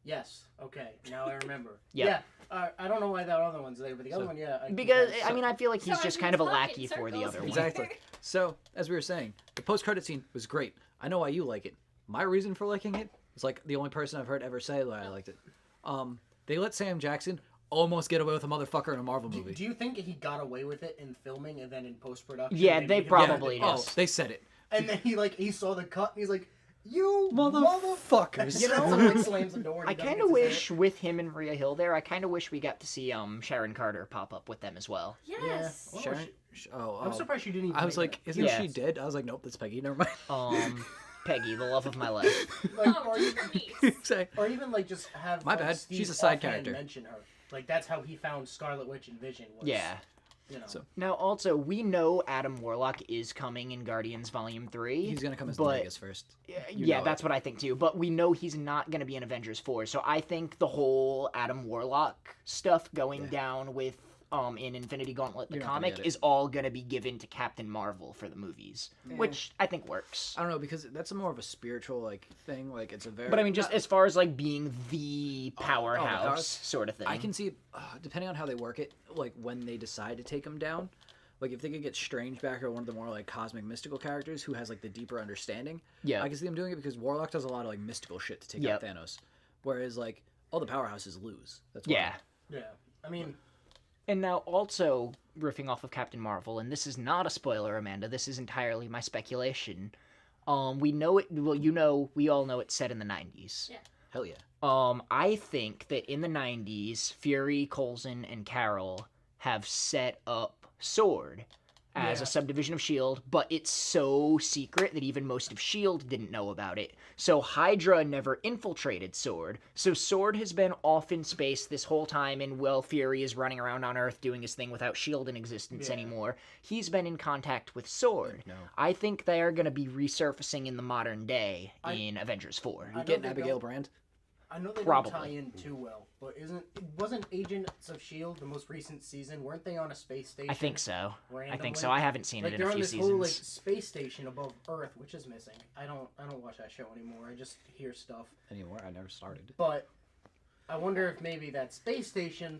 Yes. Okay. Now I remember. Yep. Yeah. I don't know why that other one's there, but the other one, yeah. Because, I mean, I feel like he's So just I kind of a talk in lackey for the circles other one. Exactly. So, as we were saying, the post-credit scene was great. I know why you like it. My reason for liking it is like the only person I've heard ever say that I liked it. They let Sam Jackson almost get away with a motherfucker in a Marvel movie. Do you think he got away with it in filming and then in post-production? Yeah, made they him probably do it? did. Oh, they said it. And then he saw the cut and he's like, "You Motherfuckers. You know, someone like slams the door. And I he doesn't kind get of to say wish, with him and Rhea Hill there, I kind of wish we got to see Sharon Carter pop up with them as well. Yes. Yeah. Sharon, I'm surprised she didn't even I was make like, that. isn't Yeah. she dead? I was like, nope, that's Peggy. Never mind. Peggy, the love of my life. Like, Oh, or, jeez. or even like just have My like, bad. Steve She's a side offhand character. mention her. Like that's how he found Scarlet Witch and Vision. Was, Yeah. You know. So- Now, also, we know Adam Warlock is coming in Guardians Volume 3. He's gonna come as but- Vegas first. You Yeah, know that's what I think too. But we know he's not going to be in Avengers 4. So I think the whole Adam Warlock stuff going down with in Infinity Gauntlet, the You're not gonna comic, get it. is all going to be given to Captain Marvel for the movies, which I think works. I don't know, because that's more of a spiritual like thing. Like it's a very. But I mean, just as far as like being the powerhouse. powerhouse sort of thing. I can see, depending on how they work it, like when they decide to take him down. Like if they could get Strange back or one of the more like cosmic mystical characters who has like the deeper understanding. Yeah. I can see them doing it because Warlock does a lot of like mystical shit to take Yep. out Thanos, whereas like all the powerhouses lose. That's why. Yeah. Yeah. I mean, And now also riffing off of Captain Marvel, and this is not a spoiler, Amanda. This is entirely my speculation. We know it. Well, we all know it's set in the 90s. Yeah. Hell yeah. I think that in the 90s, Fury, Coulson, and Carol have set up Sword as Yeah. a subdivision of S.H.I.E.L.D., but it's so secret that even most of S.H.I.E.L.D. didn't know about it. So Hydra never infiltrated Sword. So Sword has been off in space this whole time, and while Fury is running around on Earth doing his thing without S.H.I.E.L.D. in existence Yeah. anymore, he's been in contact with Sword. No. I think they are going to be resurfacing in the modern day I- in Avengers 4. I You know getting they Abigail don't- Brand? I know they Probably. don't tie in too well, but wasn't Agents of S.H.I.E.L.D. the most recent season? Weren't they on a space station? I think so. I randomly? think so. I haven't seen Like it in they're a on few this seasons. whole like space station above Earth, which is missing. I don't watch that show anymore. I just hear stuff. Anymore? I never started. But I wonder if maybe that space station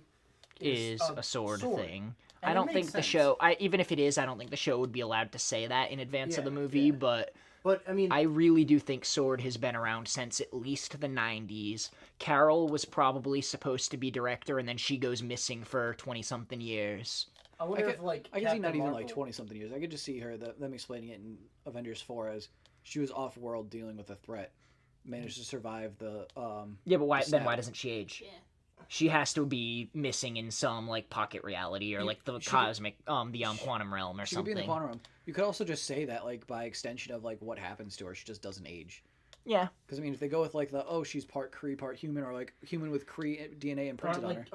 is a sword thing. And I it don't makes think the sense. show, even if it is, I don't think the show would be allowed to say that in advance of the Yeah, movie, yeah. but But I mean, I really do think Sword has been around since at least the 90s. Carol was probably supposed to be director, and then she goes missing for 20-something years. I I wonder could, if like I could see Captain not even Marvel- like 20-something years. I could just see her, them explaining it in Avengers 4 as she was off-world dealing with a threat, managed to survive the, Yeah, but The snap. why doesn't she age? Yeah. She has to be missing in some, like, pocket reality, or, like, the she cosmic, quantum realm or she could be something. in the quantum realm. You could also just say that, like, by extension of, like, what happens to her, she just doesn't age. Yeah. Because, I mean, if they go with, like, she's part Kree, part human, or, like, human with Kree DNA imprinted on her.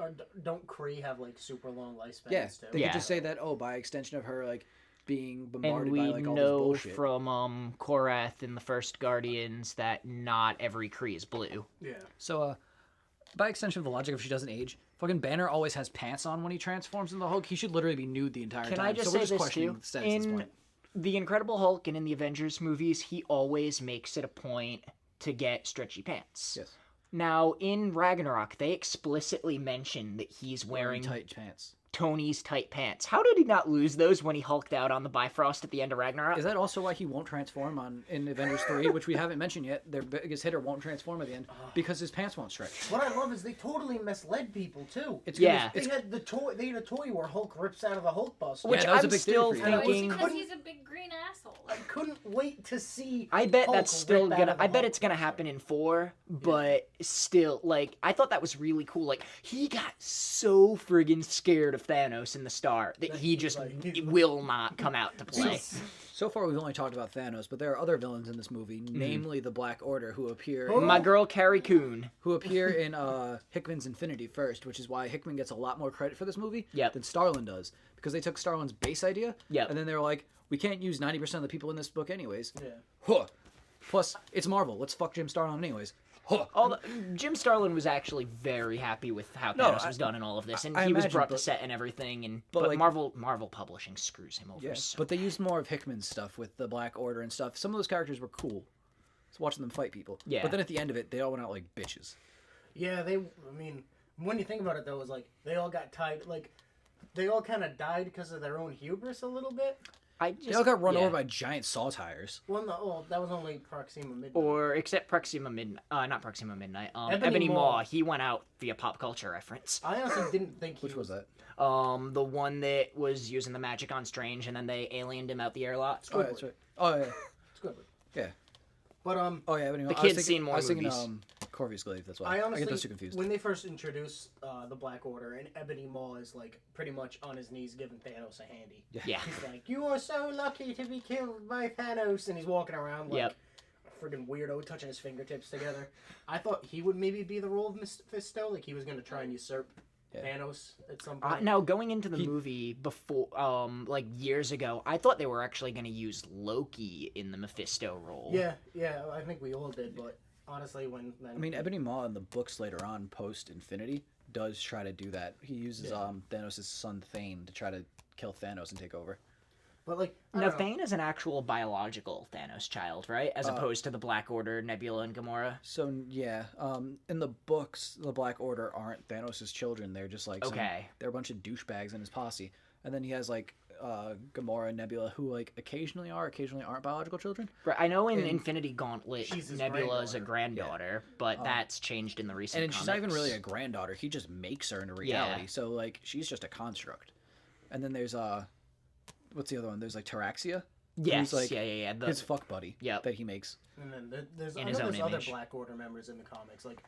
Don't Kree have like super long lifespans Yeah, too? they Yeah. could just say that, by extension of her, like, being And bombarded we by, like, all this know bullshit. from Korath in the first Guardians that not every Kree is blue. Yeah. So, by extension of the logic, if she doesn't age, fucking Banner always has pants on when he transforms into the Hulk. He should literally be nude the entire Can time. I just so we're say just this questioning too? the status at this In point. the Incredible Hulk and in the Avengers movies, he always makes it a point to get stretchy pants. Yes. Now, in Ragnarok, they explicitly mention that he's wearing tight pants. Tony's tight pants. How did he not lose those when he hulked out on the Bifrost at the end of Ragnarok? Is that also why he won't transform in Avengers 3, which we haven't mentioned yet? Their biggest hitter won't transform at the end because his pants won't stretch. What I love is they totally misled people too. It's Yeah. They had the toy. They had a toy where Hulk rips out of the Hulk buster. Which that was a I'm big still theory for you. thinking. Because he's a big green asshole. I couldn't wait to see. I bet Hulk that's still rip out gonna. of the I bet Hulk it's gonna buster. happen in 4, but still, like, I thought that was really cool. Like, he got so friggin' scared of Thanos in the start that he just will not come out to play. So far, we've only talked about Thanos, but there are other villains in this movie, namely the Black Order, who appear My girl Carrie Coon. in Hickman's Infinity first, which is why Hickman gets a lot more credit for this movie Yep. than Starlin does, because they took Starlin's base idea, Yep. and then they were like, we can't use 90% of the people in this book anyways. Yeah. Huh. Plus, it's Marvel. Let's fuck Jim Starlin anyways. Huh. Jim Starlin was actually very happy with how Thanos was done in all of this, and I he was imagine, brought to but- set and everything. And but, but like- Marvel Publishing screws him over. Yeah, So. but they used more of Hickman's stuff with the Black Order and stuff. Some of those characters were cool. Just watching them fight people. Yeah. But then at the end of it, they all went out like bitches. Yeah, I mean, when you think about it though, it's like they all got tied. Like they all kind of died because of their own hubris a little bit. I just, They all got run yeah. over by giant saw tires. Well, that was only Proxima Midnight. Or except Proxima Midnight, not Proxima Midnight. Ebony Ebony Maw. Maw. He went out via pop culture reference. I honestly didn't think he Which was that? The one that was using the magic on Strange, and then they aliened him out the airlock. Oh, yeah, that's right. Oh, yeah. It's good. Yeah. But Oh yeah, anyway, The I was kid's seen more I was thinking movies. Corvus Glaive. That's why I honestly, get those two confused. when they first introduced the Black Order, and Ebony Maw is like pretty much on his knees giving Thanos a handy. Yeah. He's like, "You are so lucky to be killed by Thanos," and he's walking around like a friggin' weirdo, touching his fingertips together. I thought he would maybe be the role of Mephisto, like he was gonna try and usurp Thanos at some point. Now, going into the movie before, like years ago, I thought they were actually going to use Loki in the Mephisto role. Yeah, I think we all did, but honestly, I mean, Ebony Maw in the books later on, post Infinity, does try to do that. He uses Thanos' son Thane to try to kill Thanos and take over. But like, Now, Thane is an actual biological Thanos child, right? As opposed to the Black Order, Nebula, and Gamora. So yeah, in the books, the Black Order aren't Thanos' children. They're just like they're a bunch of douchebags in his posse. And then he has like Gamora and Nebula, who like occasionally aren't biological children. Right, I know in Infinity Gauntlet, She's his Nebula is a granddaughter, but that's changed in the recent And comics. she's not even really a granddaughter. He just makes her into reality. Yeah. So like she's just a construct. And then there's what's the other one? There's like Taraxia. Yes, who's, like, yeah. His fuck buddy. Yep. That he makes. and then there's, In his own there's other image. Black Order members in the comics. Like,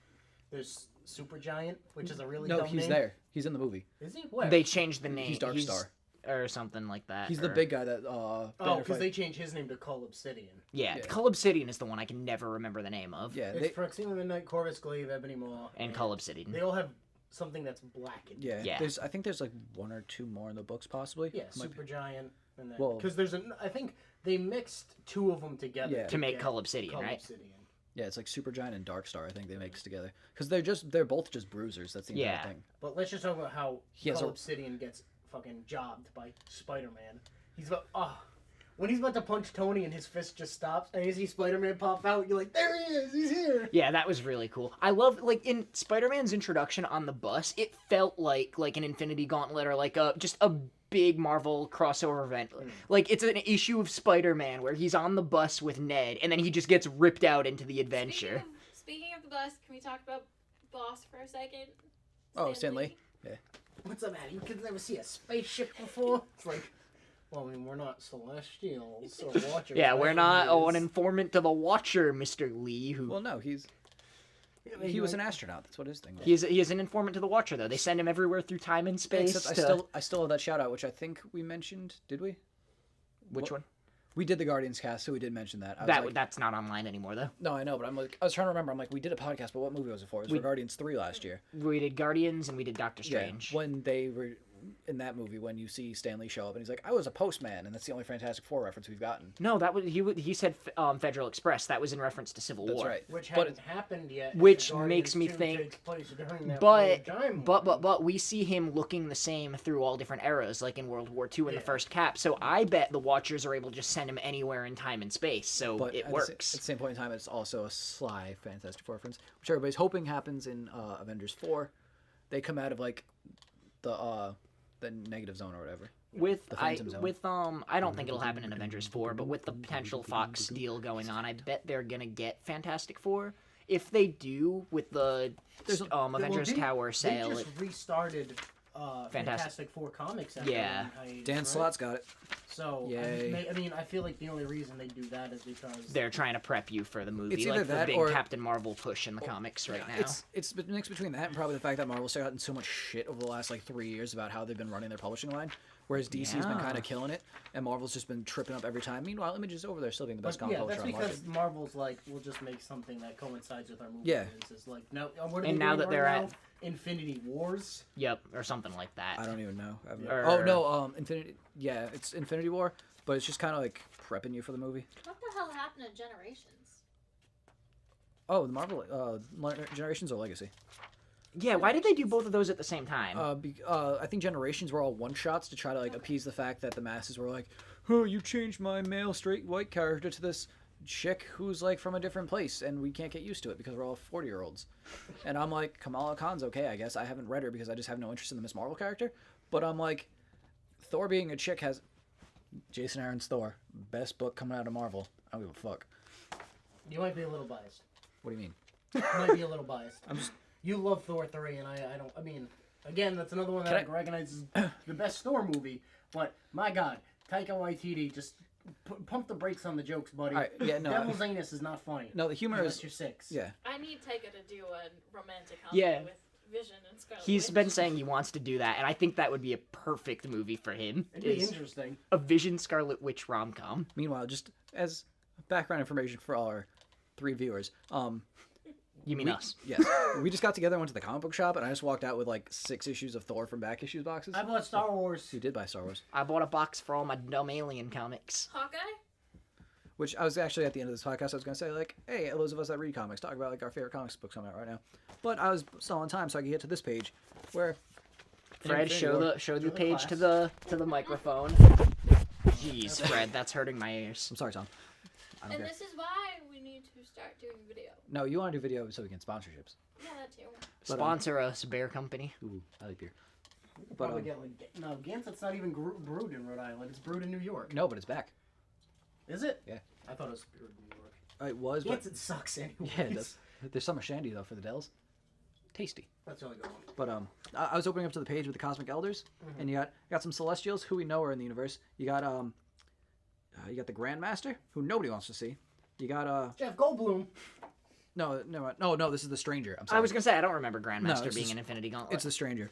there's Supergiant, which is a really No, dumb he's name. there. He's in the movie. Is he? Where? They changed the name. He's Dark Star. Or something like that. He's the big guy that Oh, Banner because fight- they changed his name to Cull Obsidian. Yeah, Cull Obsidian is the one I can never remember the name of. Yeah, It's Proxima Midnight, Corvus Glaive, Ebony Maw, And Cull Obsidian. They all have something that's black. yeah. Yeah. I think there's like one or two more in the books possibly. Yeah, Might be- Supergiant, and then Well- because there's I think they mixed two of them together Yeah. To make get Cull Obsidian, Cull right? Obsidian. Yeah, it's like Supergiant and Darkstar. I think they mix together because they're both just bruisers. That's the entire Yeah. thing. But let's just talk about how He has Cull a- Obsidian gets fucking jobbed by Spider-Man. He's about when he's about to punch Tony and his fist just stops and you see Spider-Man pop out, you're like, there he is, he's here. Yeah, that was really cool. I love, like, in Spider-Man's introduction on the bus, it felt like an Infinity Gauntlet or like just a big Marvel crossover event. Like, it's an issue of Spider-Man where he's on the bus with Ned and then he just gets ripped out into the adventure. Speaking of the bus, can we talk about Boss for a second? Oh, Stan Lee. What's the matter? You kids never see a spaceship before? It's like, well, I mean, we're not Celestials or Watchers. Yeah, we're not Watchers. an informant to the Watcher, Mr. Lee, who... Well, no, he was an astronaut. That's what his thing was. He is an informant to the Watcher, though. They send him everywhere through time and space. Except I still have that shout out, which I think we mentioned. Did we? Which one? We did the Guardians cast, so we did mention that. I was like, That's not online anymore, though. no, I know, but I'm like, I was trying to remember. I'm like, we did a podcast, but what movie was it for? It was for Guardians 3 last year. We did Guardians and we did Doctor Strange. Yeah, when they were in that movie, when you see Stan Lee show up and he's like, I was a postman, and that's the only Fantastic Four reference we've gotten. No, that was he said Federal Express. That was in reference to Civil That's War. right. Which But hadn't happened yet. Which Guardians makes me 2 think- takes place during that But time but we see him looking the same through all different eras, like in World War II in the first Cap. So I bet the Watchers are able to just send him anywhere in time and space. So But it at works. the same point in time, it's also a sly Fantastic Four reference, which everybody's hoping happens in Avengers 4. They come out of like the negative zone or whatever. With The Phantom Zone. I don't think it'll happen in Avengers 4, but with the potential Fox deal going on, I bet they're gonna get Fantastic Four. If they do, with the Avengers Tower sale, They just restarted Fantastic Four comics. After Yeah. an hiatus, Dan right? Slott's got it. So Yay. I mean, I feel like the only reason they do that is because they're trying to prep you for the movie, It's either like the that big or- Captain Marvel push in the comics right now. It's a mix between that and probably the fact that Marvel's gotten so much shit over the last like 3 years about how they've been running their publishing line, whereas DC's been kind Yeah. of killing it, and Marvel's just been tripping up every time. Meanwhile, Image is over there still being the best But comic yeah, publisher that's on the because market. Marvel's like, we'll just make something that coincides with our movie. Yeah. It's like, no, what are And they now doing that right they're now? at- Infinity Wars. Yep, or something like that. I don't even know. Or- Oh no, Infinity. Yeah, it's Infinity War, but it's just kind of like prepping you for the movie. What the hell happened to Generations? Oh, the Marvel Generations or Legacy. Yeah, why did they do both of those at the same time? I think Generations were all one shots to try to like appease the fact that the masses were like, "Oh, you changed my male straight white character to this chick who's like from a different place, and we can't get used to it because we're all 40-year-olds." And I'm like, Kamala Khan's okay, I guess. I haven't read her because I just have no interest in the Miss Marvel character. But I'm like, Thor being a chick has Jason Aaron's Thor, best book coming out of Marvel. I don't give a fuck. You might be a little biased. What do you mean? You might be a little biased. I'm just You love Thor 3, and I don't. I mean, again, that's another one that Can I recognize as the best Thor movie. But my God, Taika Waititi just pump the brakes on the jokes, buddy. All right, yeah, no. Devil's anus is not funny. No, the humor Unless is. you're 6. Yeah. I need Taika to do a romantic comedy Yeah. with Vision and Scarlet He's Witch. been saying he wants to do that, and I think that would be a perfect movie for him. It'd be is interesting. a Vision Scarlet Witch rom-com. Meanwhile, just as background information for all our 3 viewers, You mean us? yes, we just got together and went to the comic book shop, and I just walked out with like 6 issues of Thor from back issues boxes. I bought Star Wars. You did buy Star Wars, I bought a box for all my dumb alien comics. Hawkeye? which I was actually at the end of this podcast. I was gonna say like, hey, those of us that read comics, talk about like our favorite comics books coming out right now. But I was still on time, so I could get to this page, where Fred, show the the page to class. the microphone. Jeez, Fred, that's hurting my ears. I'm sorry, Tom. I don't And care. this is why we need to start doing video. No, you want to do video so we can sponsorships. Yeah, that too. But, Sponsor us, Bear Company. Ooh, I like beer. But Probably get like no Ganslett's not even brewed in Rhode Island. It's brewed in New York. no, but it's back. Is it? Yeah. I thought it was brewed in New York. It was, but Gansett sucks anyway. yeah, it does. There's summer shandy though for the Dells. Tasty. That's the only good one. But I was opening up to the page with the Cosmic Elders, and you got some Celestials who we know are in the universe. You got the Grandmaster who nobody wants to see. You got Jeff Goldblum. no, this is the Stranger. I'm sorry. I was gonna say I don't remember Grandmaster it's being just- an Infinity Gauntlet. It's the Stranger.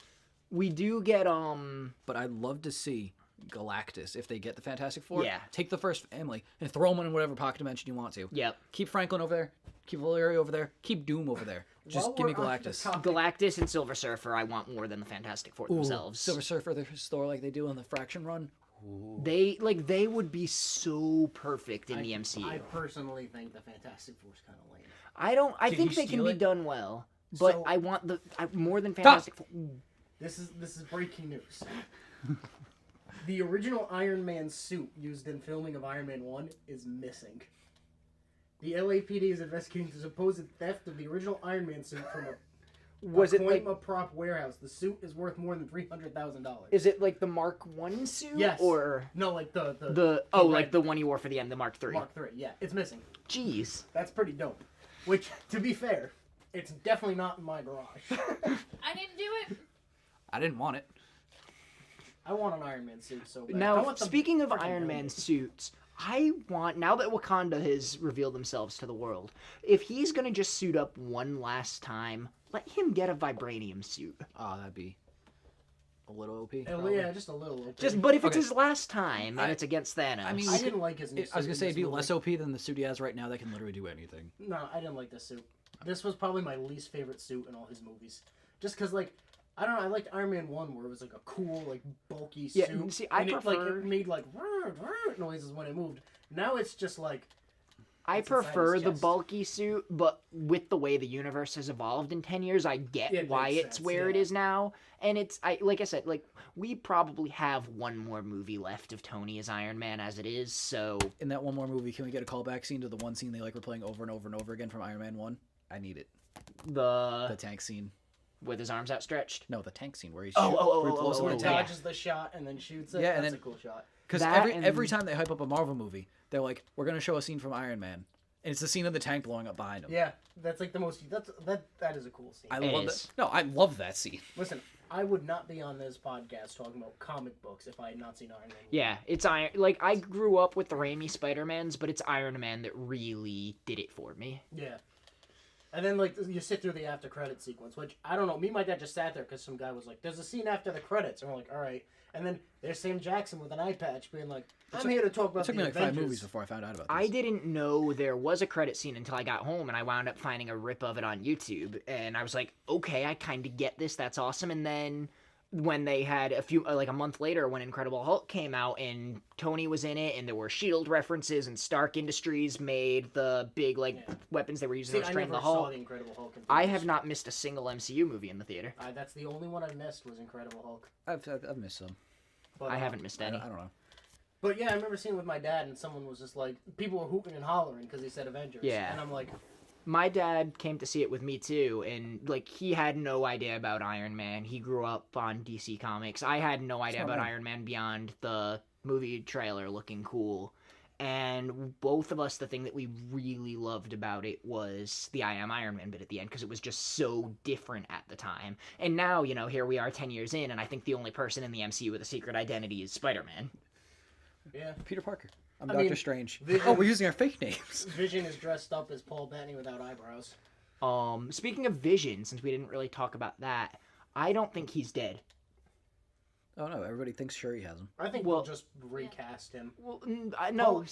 We do get But I'd love to see Galactus if they get the Fantastic Four. Yeah. Take the first family and throw them in whatever pocket dimension you want to. Yep. Keep Franklin over there. Keep Valeri over there. Keep Doom over there. Just While give me we're on the Galactus. topic- Galactus and Silver Surfer I want more than the Fantastic Four themselves. Silver Surfer, the store like they do on the Fraction run. They would be so perfect in the MCU. I personally think the Fantastic Four's kind of lame. I Did think you they can steal be it? done well, but So- I want more than Fantastic Four. This is breaking news. The original Iron Man suit used in filming of Iron Man 1 is missing. The LAPD is investigating the supposed theft of the original Iron Man suit from Was a it like Coima prop warehouse. The suit is worth more than $300,000. is it like the Mark 1 suit Yes. or No, like the like red the one you wore for the end, the Mark 3? Mark 3. Yeah, it's missing. Jeez. That's pretty dope. Which, to be fair, it's definitely not in my garage. I didn't do it. I didn't want it. I want an Iron Man suit so bad. I Now, want the speaking of freaking Iron Man helmet. suits, I want, now that Wakanda has revealed themselves to the world, if he's gonna just suit up one last time, let him get a vibranium suit. Oh, that'd be a little OP. Yeah, just a little. But if it's Okay. his last time and I- it's against Thanos, I mean, I didn't like his new suit. I was gonna in say it'd this be movie. less OP than the suit he has right now that can literally do anything. No, I didn't like this suit. This was probably my least favorite suit in all his movies. Just because, like, I don't know, I liked Iron Man 1 where it was, like, a cool, like, bulky Yeah, suit. see, I and prefer- it made, like, noises when it moved. Now it's just, like... I it's inside prefer his the chest. bulky suit, but with the way the universe has evolved in 10 years, I get It why makes it's sense, where it yeah. is now. And like I said, like, we probably have one more movie left of Tony as Iron Man as it is, so In that one more movie, can we get a callback scene to the one scene they like were playing over and over and over again from Iron Man 1? I need it. The the tank scene. with his arms outstretched. No, the tank scene where he Oh, where he blows oh, up Where the it yeah. tank. dodges the shot and then shoots it. Yeah, and That's then- a cool shot. Because That every and- time they hype up a Marvel movie, they're like, we're gonna show a scene from Iron Man, and it's the scene of the tank blowing up behind him. Yeah, that's, like, the most... That is a cool scene. I It love is. that. No, I love that scene. Listen, I would not be on this podcast talking about comic books if I had not seen Iron Man. Yeah, it's Iron. Like, I grew up with the Raimi Spider-Mans, but it's Iron Man that really did it for me. Yeah. And then, like, you sit through the after credit sequence, which, I don't know, me and my dad just sat there because some guy was like, there's a scene after the credits. And we're like, all right. And then there's Sam Jackson with an eye patch being like, I'm here to talk about It took the me like Avengers. 5 movies before I found out about this. I didn't know there was a credit scene until I got home, and I wound up finding a rip of it on YouTube. And I was like, okay, I kind of get this. That's awesome. And then when they had a month later, when Incredible Hulk came out and Tony was in it, and there were Shield references, and Stark Industries made the big weapons they were using See, to I restrain never the saw Hulk. the Incredible Hulk in I theaters. have not missed a single MCU movie in the theater. That's the only one I missed was Incredible Hulk. I've missed some. But, I haven't missed any. I don't know. But yeah, I remember seeing it with my dad, and someone was just like, people were hooping and hollering because he said Avengers. Yeah. And I'm like, My dad came to see it with me too, and he had no idea about Iron Man. He grew up on DC Comics. I had no idea not about bad. Iron Man beyond the movie trailer looking cool. And both of us, the thing that we really loved about it was the I Am Iron Man bit at the end, because it was just so different at the time. And now, here we are 10 years in, and I think the only person in the MCU with a secret identity is Spider-Man. Yeah. Peter Parker. I'm I Doctor mean, Strange. Vision- Oh, we're using our fake names. Vision is dressed up as Paul Bettany without eyebrows. Speaking of Vision, since we didn't really talk about that, I don't think he's dead. Oh no, everybody thinks Shuri has him. I think Well- we'll just recast him. Well, no,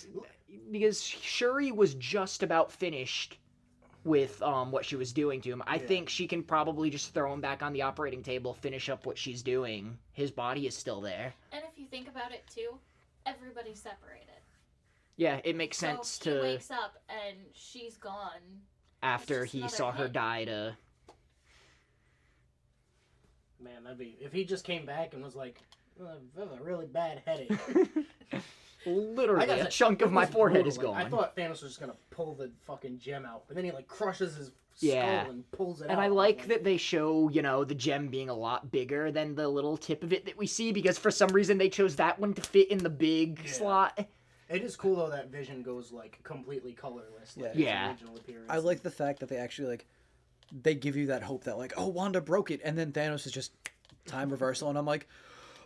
because Shuri was just about finished with what she was doing to him. I think she can probably just throw him back on the operating table, finish up what she's doing. His body is still there. And if you think about it too, everybody's separated. Yeah, it makes sense so he to wakes up and she's gone. after it's just he another saw her hit. die to. Man, that'd be... If he just came back and was like, I have a really bad headache. Literally, I gotta a say, chunk of it my was forehead brutal. is gone. Like, I thought Thanos was just gonna pull the fucking gem out, but then he like crushes his Yeah. skull and pulls it out. And I like that they show, the gem being a lot bigger than the little tip of it that we see, because for some reason they chose that one to fit in the big slot. It is cool though that Vision goes like completely colorless. Like Yeah. His original appearance. I like the fact that they actually like they give you that hope that like, oh, Wanda broke it, and then Thanos is just time reversal, and I'm like,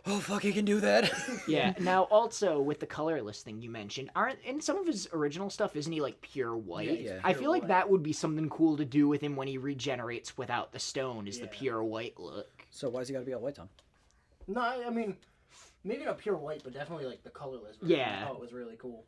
oh fuck, he can do that. Yeah. Now, also with the colorless thing you mentioned, aren't in some of his original stuff, isn't he like pure white? Yeah, he's I pure feel like white. that would be something cool to do with him when he regenerates without the stone. Is the Yeah. pure white look? So why's he got to be all white, Tom? No, I mean, maybe not pure white, but definitely like the colorless version. Yeah. I thought it was really cool.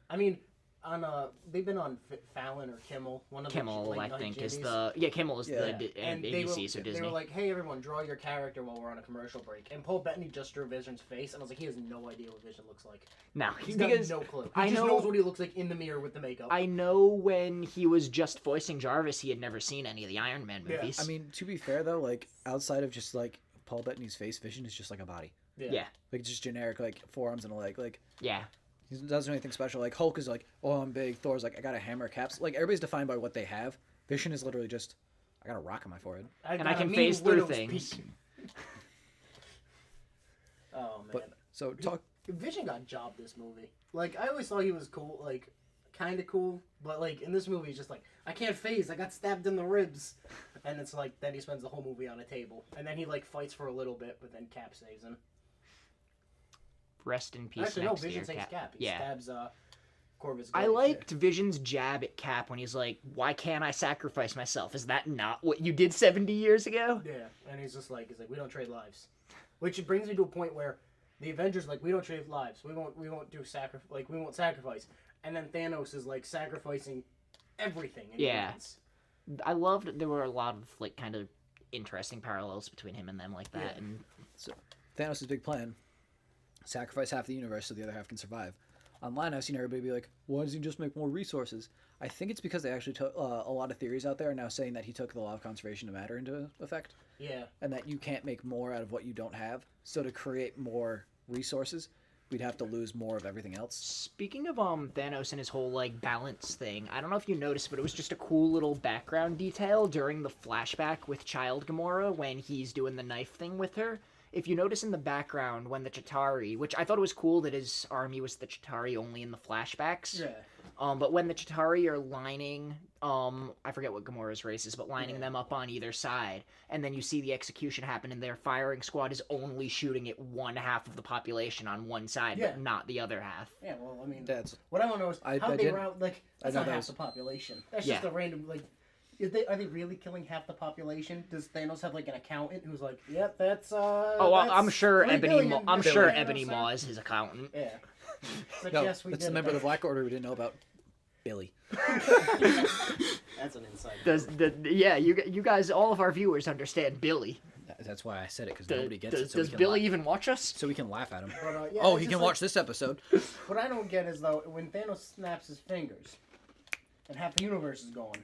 I mean, on they've been on Fallon or Kimmel, one of Kimmel, the late I night think, is Jimmys. Kimmel is Yeah. the And ABC, so they Disney. were like, "Hey, everyone, draw your character while we're on a commercial break." And Paul Bettany just drew Vision's face, and I was like, "He has no idea what Vision looks like. No, He's because got no clue. He I just know- knows what he looks like in the mirror with the makeup." I know when he was just voicing Jarvis, he had never seen any of the Iron Man Yeah. movies. I mean, to be fair though, like outside of just like Paul Bettany's face, Vision is just like a body, yeah, like just generic, like forearms and a leg, like. yeah. He doesn't do anything special. Like Hulk is like, oh, I'm big. Thor's like, I got a hammer, caps. Like everybody's defined by what they have. Vision is literally just, I got a rock on my forehead. And got I a can mean phase through widow's things. peak. Oh man, But so talk. Vision got jobbed this movie. Like I always thought he was cool, like kind of cool, but like in this movie, he's just like, I can't phase. I got stabbed in the ribs, and it's like then he spends the whole movie on a table, and then he like fights for a little bit, but then Cap saves him. Rest in peace. Actually, no, next Vision year, saves Cap. He Yeah. stabs Corvus. I Glaive. liked Vision's jab at Cap when he's like, "Why can't I sacrifice myself? Is that not what you did 70 years ago?" Yeah, and he's like, we don't trade lives, which brings me to a point where the Avengers like, we don't trade lives. We won't do sacrifice. Like we won't sacrifice, and then Thanos is like sacrificing everything. And he Yeah. wins. I loved there were a lot of like kind of interesting parallels between him and them like that. Yeah. And Thanos' big plan: sacrifice half the universe so the other half can survive. Online, I've seen everybody be like, "Why does he just make more resources?" I think it's because they actually took a lot of theories out there are now saying that he took the law of conservation of matter into effect, Yeah. and that you can't make more out of what you don't have. So to create more resources, we'd have to lose more of everything else. Speaking of Thanos and his whole like balance thing, I don't know if you noticed, but it was just a cool little background detail during the flashback with Child Gamora when he's doing the knife thing with her. If you notice in the background when the Chitauri, which I thought it was cool that his army was the Chitauri only in the flashbacks. Yeah. But when the Chitauri are lining, I forget what Gamora's race is, but lining them up on either side, and then you see the execution happen, and their firing squad is only shooting at one half of the population on one side, Yeah. but not the other half. Yeah. Well, I mean, That's what I want to know is I how they did- route. Like I that's know not that half was- the population. That's Yeah. just a random like. Are they really killing half the population? Does Thanos have like an accountant who's like, "Yep, that's Oh, well, I'm sure 3 Ebony. billion, I'm Mr. sure Thanos, Ebony sir." Maw is his accountant. Yeah. It's like, no, yes, we that's did the member of the it. Black Order we didn't know about. Billy. That's an insight. You guys, all of our viewers understand Billy. That's why I said it, because nobody gets it. Does, So we does can Billy laugh. even watch us? So we can laugh at him. But, yeah, Oh, it's he just can like- watch this episode. What I don't get is though when Thanos snaps his fingers, and half the universe is gone.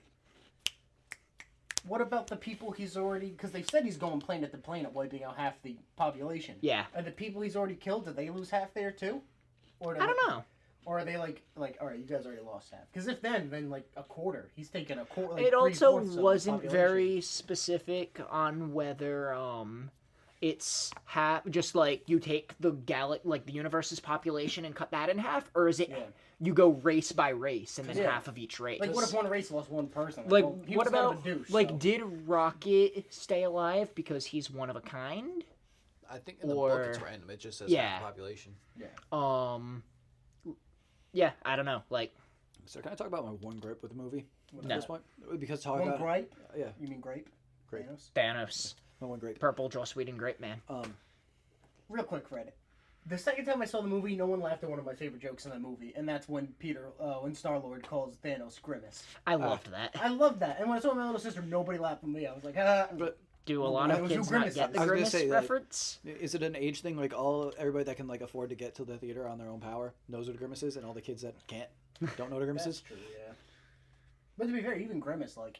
What about the people he's already? Because they said he's going planet to planet, wiping out half the population. Yeah. And the people he's already killed, did they lose half there too? Or I don't know. Or are they like, all right, you guys already lost half? Because if then like a quarter. He's taking a quarter. Like It also 3/4 of the wasn't population. very specific on whether it's just like you take the like the universe's population and cut that in half, or is it Yeah. you go race by race and then Yeah. half of each race? Like, what if one race lost one person? Like, well, he what was kind about of a douche, like so. did Rocket stay alive because he's one of a kind? I think in the book it's random. It just says half the population. Yeah. Yeah, I don't know. Like, So can I talk about my one gripe with the movie at No. this point? Because talking One about gripe? yeah, You mean grape? Grape. Thanos, my one gripe. purple, Joss Whedon, great man. Real quick, Fred. The second time I saw the movie, no one laughed at one of my favorite jokes in that movie, and that's when when Star-Lord calls Thanos Grimace. I loved that. I love that. And when I saw my little sister, nobody laughed at me. I was like, ah. But Do a lot That of was who kids not Grimace get is. the I was gonna Grimace say, like, reference? is it an age thing? Like everybody that can like afford to get to the theater on their own power knows what a Grimace is, and all the kids that can't don't know what a Grimace That's is. true, yeah. But to be fair, even Grimace, like,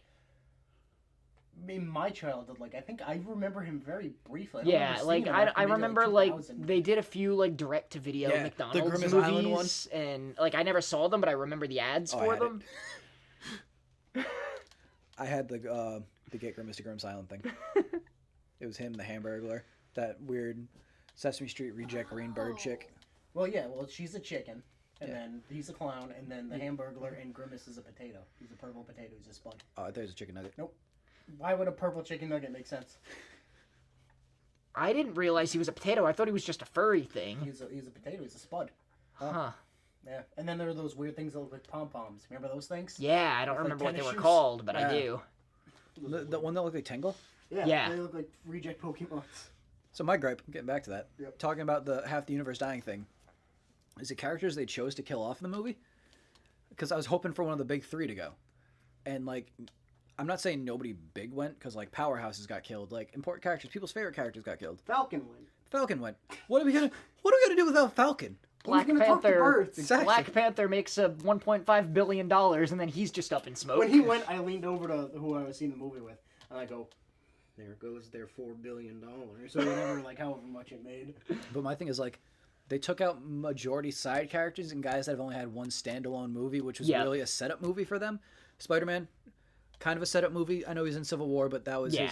in my childhood, like, I think I remember him very briefly. I don't Yeah, remember like seeing him I after maybe, remember like 2000. they did a few like direct to video Yeah, the McDonald's Grimace movies, Island one. and like I never saw them, but I remember the ads Oh, I for had them. I had the Get Grimace to Grimace Island thing. It was him, the Hamburglar, that weird Sesame Street reject green bird chick. Well, yeah, well, she's a chicken, and Yeah. then he's a clown, and then the Hamburglar and Grimace is a potato. He's a purple potato, he's a spud. Oh, there's a chicken nugget. Why would a purple chicken nugget make sense? I didn't realize he was a potato. I thought he was just a furry thing. He's a potato, he's a spud. Huh. Yeah, and then there are those weird things that look like pom-poms. Remember those things? Yeah, I don't Like remember what they tennis were shoes? called, but I Yeah. do. The one that looked like Tangle. Yeah. They look like reject Pokemons. So my gripe, getting back to that, Yep. talking about the half the universe dying thing, is the characters they chose to kill off in the movie? Because I was hoping for one of the big three to go, and like, I'm not saying nobody big went, because like powerhouses got killed, like important characters, people's favorite characters got killed. Falcon went. Falcon went. What are we gonna do without Falcon? Black gonna talk to Panther. birds? Exactly. Black Panther makes a $1.5 billion, and then he's just up in smoke. When he went, I leaned over to who I was seeing the movie with, and I go, "There goes their $4 billion," or whatever, like however much it made. But my thing is like, they took out majority side characters and guys that have only had one standalone movie, which was Yeah. really a setup movie for them. Spider-Man, kind of a setup movie. I know he's in Civil War, but that was his.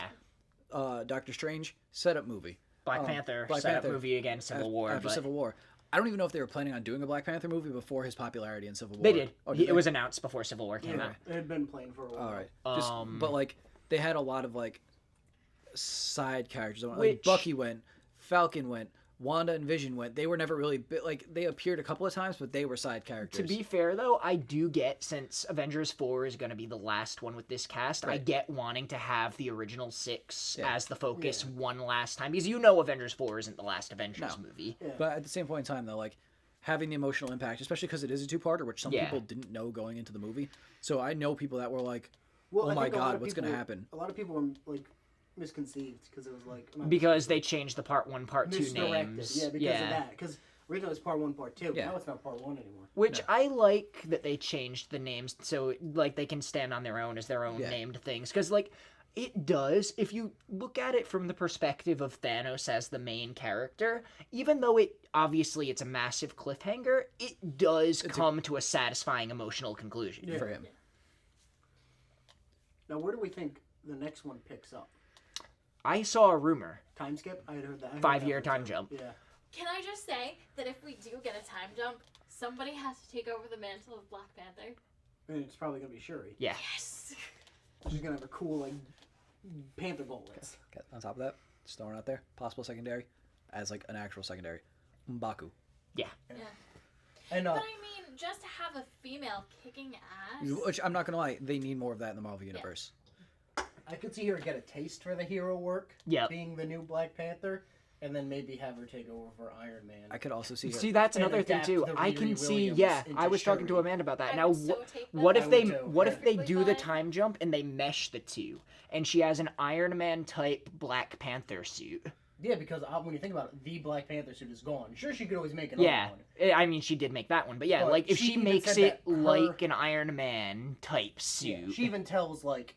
Doctor Strange, setup movie. Black Panther Black set up Panther. movie against Civil War. After But Civil War. I don't even know if they were planning on doing a Black Panther movie before his popularity in Civil War. they did. Oh, It they? was announced before Civil War came out. It had been playing for a while. All right. Just, Um, but like they had a lot of like side characters. Like Which- Bucky went, Falcon went, Wanda and Vision went. They were never really like they appeared a couple of times, but they were side characters. To be fair, though, I do get, since Avengers 4 is going to be the last one with this cast, I Right. get wanting to have the original 6 Yeah. as the focus one last time. Because you know Avengers 4 isn't the last Avengers No. movie. But at the same point in time, though, like having the emotional impact, especially because it is a two-parter, which some Yeah. people didn't know going into the movie. So I know people that were like, Well, "Oh I my think a lot God, of what's gonna people- happen?" A lot of people were like misconceived because it was like Because they changed the part 1, part 2 misdirected. names. Yeah, because of that. Because originally it was part 1, part 2. Yeah. Now it's not part 1 anymore. Which I like that they changed the names so like they can stand on their own as their own Yeah. named things. Because like it does, if you look at it from the perspective of Thanos as the main character, even though it's a massive cliffhanger, it does come to a satisfying emotional conclusion. Yeah. For him. Now, where do we think the next one picks up? I saw a rumor, Time skip? I had heard that. I heard 5-year that one time too. jump. Yeah. Can I just say that if we do get a time jump, somebody has to take over the mantle of Black Panther? And it's probably going to be Shuri. Yeah. Yes! She's going to have her cool, like, panther gauntlets. Okay, on top of that, just throwing out there, possible secondary, as like an actual secondary, M'Baku. Yeah. And, But I mean, just to have a female kicking ass. Which I'm not gonna lie, they need more of that in the Marvel universe. I could see her get a taste for the hero work, Yep. being the new Black Panther, and then maybe have her take over for Iron Man. I could also see her. See, that's And another thing adapt too. the I can Riri see. Williams Yeah, into I was talking to Shuri. Amanda about that. I Now, would so take that. what I if would they too. what if they Perfectly do the fine. time jump and they mesh the two, and she has an Iron Man type Black Panther suit? Yeah, because when you think about it, the Black Panther suit is gone. Sure, she could always make another Yeah, one. I mean she did make that one, but yeah, But like if she she even makes said it that her- like an Iron Man type Yeah, suit. she even tells, like,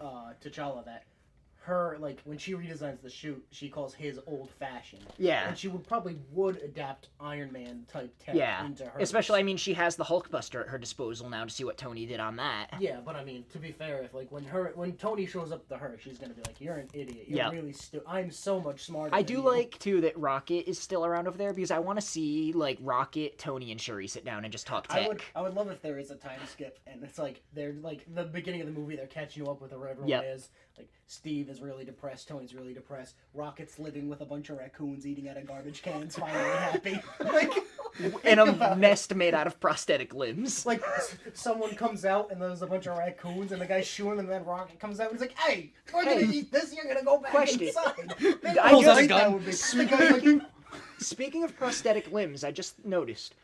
T'Challa that her, like, when she redesigns the suit, she calls his old-fashioned. Yeah. And she would adapt Iron Man type tech Yeah, into her. especially I mean she has the Hulkbuster at her disposal now to see what Tony did on that. Yeah, but I mean, to be fair, if like when Tony shows up to her, she's gonna be like, "You're an idiot. You're Yep. really stupid. I'm so much smarter." I than do you." like too that Rocket is still around over there because I want to see like Rocket, Tony, and Shuri sit down and just talk tech. I would love if there is a time skip and it's like they're like the beginning of the movie. They're catching you up with where everyone Yep. is. Like Steve is really depressed. Tony's really depressed. Rocket's living with a bunch of raccoons eating out of garbage cans, finally happy. Like, In think a about it. nest made out of prosthetic limbs. Like, someone comes out and there's a bunch of raccoons and the guy's shooing them, and then Rocket comes out and he's like, "Hey, we're gonna eat this. You're gonna go back Question. inside." I Pulls just- out a gun. The guy's like, Speaking of prosthetic limbs, I just noticed.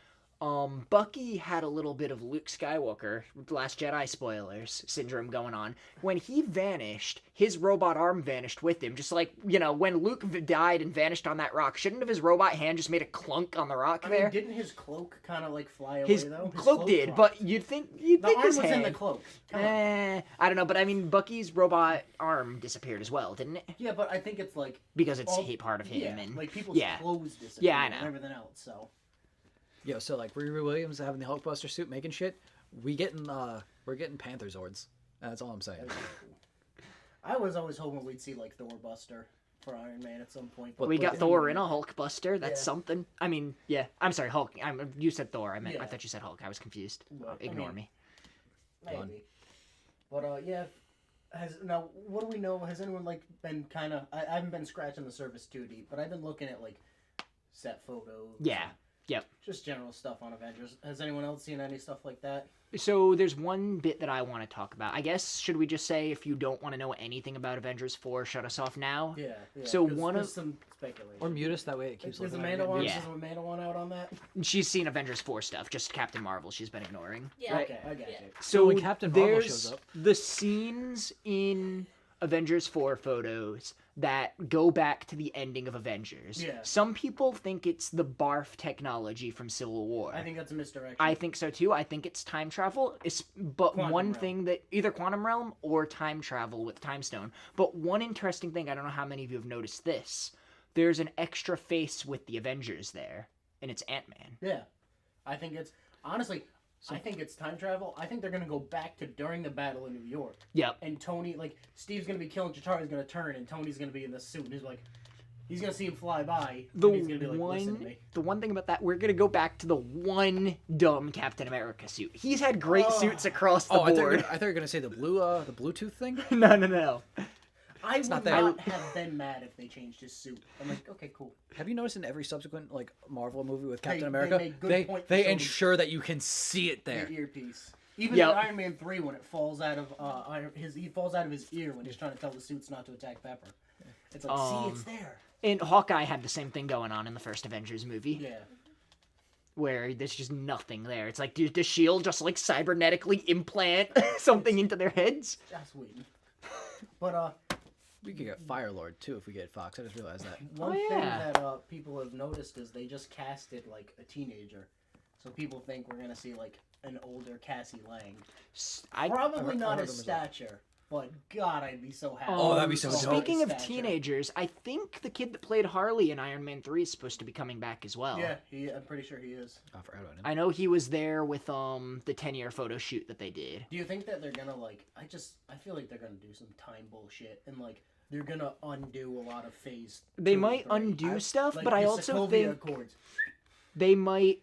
Bucky had a little bit of Luke Skywalker, Last Jedi spoilers, syndrome going on. When he vanished, his robot arm vanished with him. Just like, when Luke died and vanished on that rock, shouldn't have his robot hand just made a clunk on the rock I there? mean, didn't his cloak kind of like fly away His though? cloak did, dropped. but you'd think the arm his was hand. in the cloak. Come on. I don't know, but I mean, Bucky's robot arm disappeared as well, didn't it? Yeah, but I think it's like Because it's all- a part of him. yeah, and like people's yeah. clothes disappear Yeah, I and know. everything else. So Yo, so like Riri Williams having the Hulkbuster suit making shit, we're getting Panther Zords. That's all I'm saying. that'd be cool. I was always hoping we'd see like Thor Buster for Iron Man at some point. Well, we got but- Thor in a Hulkbuster. That's Yeah. something. I mean, yeah. I'm sorry, Hulk. You said Thor. I Yeah. thought you said Hulk. I was confused. Well, I Ignore mean, me. Maybe. But yeah. Now what do we know? Has anyone like been kind of? I haven't been scratching the surface too deep, but I've been looking at like set photos. Yeah. Yep. Just general stuff on Avengers. Has anyone else seen any stuff like that? So there's one bit that I want to talk about. I guess should we just say if you don't want to know anything about Avengers 4, shut us off now? Yeah. So 'cause one there's of- some speculation. Or mute us, that way it keeps Is looking Amanda like one? Yeah. Is Amanda one out on that? She's seen Avengers 4 stuff, just Captain Marvel. She's been ignoring. Yeah. Right? Okay, I got Yeah. you. So when Captain Marvel there's shows up. the scenes in Avengers 4 photos that go back to the ending of Avengers. Yeah. Some people think it's the barf technology from Civil War. I think that's a misdirection. I think so too. I think it's time travel. But Quantum one realm. thing that either quantum realm or time travel with time stone. But one interesting thing, I don't know how many of you have noticed this. There's an extra face with the Avengers there, and it's Ant-Man. Yeah. I think it's honestly. I think it's time travel. I think they're gonna go back to during the battle in New York. Yep. And Tony, like Steve's gonna be killing Chitara's gonna turn, and Tony's gonna be in this suit. And he's like, he's gonna see him fly by. The and he's gonna be like, "Listen to me." one thing about that, we're gonna go back to the one dumb Captain America suit. He's had great Oh. suits across the Oh, I board. thought you were gonna say the Bluetooth thing. No. I would not not, there. have been mad if they changed his suit. I'm like, okay, cool. Have you noticed in every subsequent like Marvel movie with Captain They America, made good they point to they show the- ensure that you can see it there. The earpiece. Even Yep. in Iron Man 3, when it falls out of he falls out of his ear when he's trying to tell the suits not to attack Pepper. It's like, see, it's there. And Hawkeye had the same thing going on in the first Avengers movie. Yeah. Where there's just nothing there. It's like, does S.H.I.E.L.D. just like cybernetically implant something into their heads? Just waiting. But We could get Fire Lord too if we get Fox. I just realized that. one Oh, thing yeah. that people have noticed is they just casted like a teenager, so people think we're gonna see like an older Cassie Lang. Probably I not heard his them as well. stature, but God, I'd be so happy. Oh, that'd be so if dope. his Speaking of stature. teenagers, I think the kid that played Harley in Iron Man 3 is supposed to be coming back as well. Yeah, I'm pretty sure he is. I forgot about him. I know he was there with the 10-year photo shoot that they did. Do you think that they're gonna like? I feel like they're gonna do some time bullshit and like they're gonna undo a lot of phase. They 2 and might 3. undo stuff, like but I the also Sokovia think Accords. they might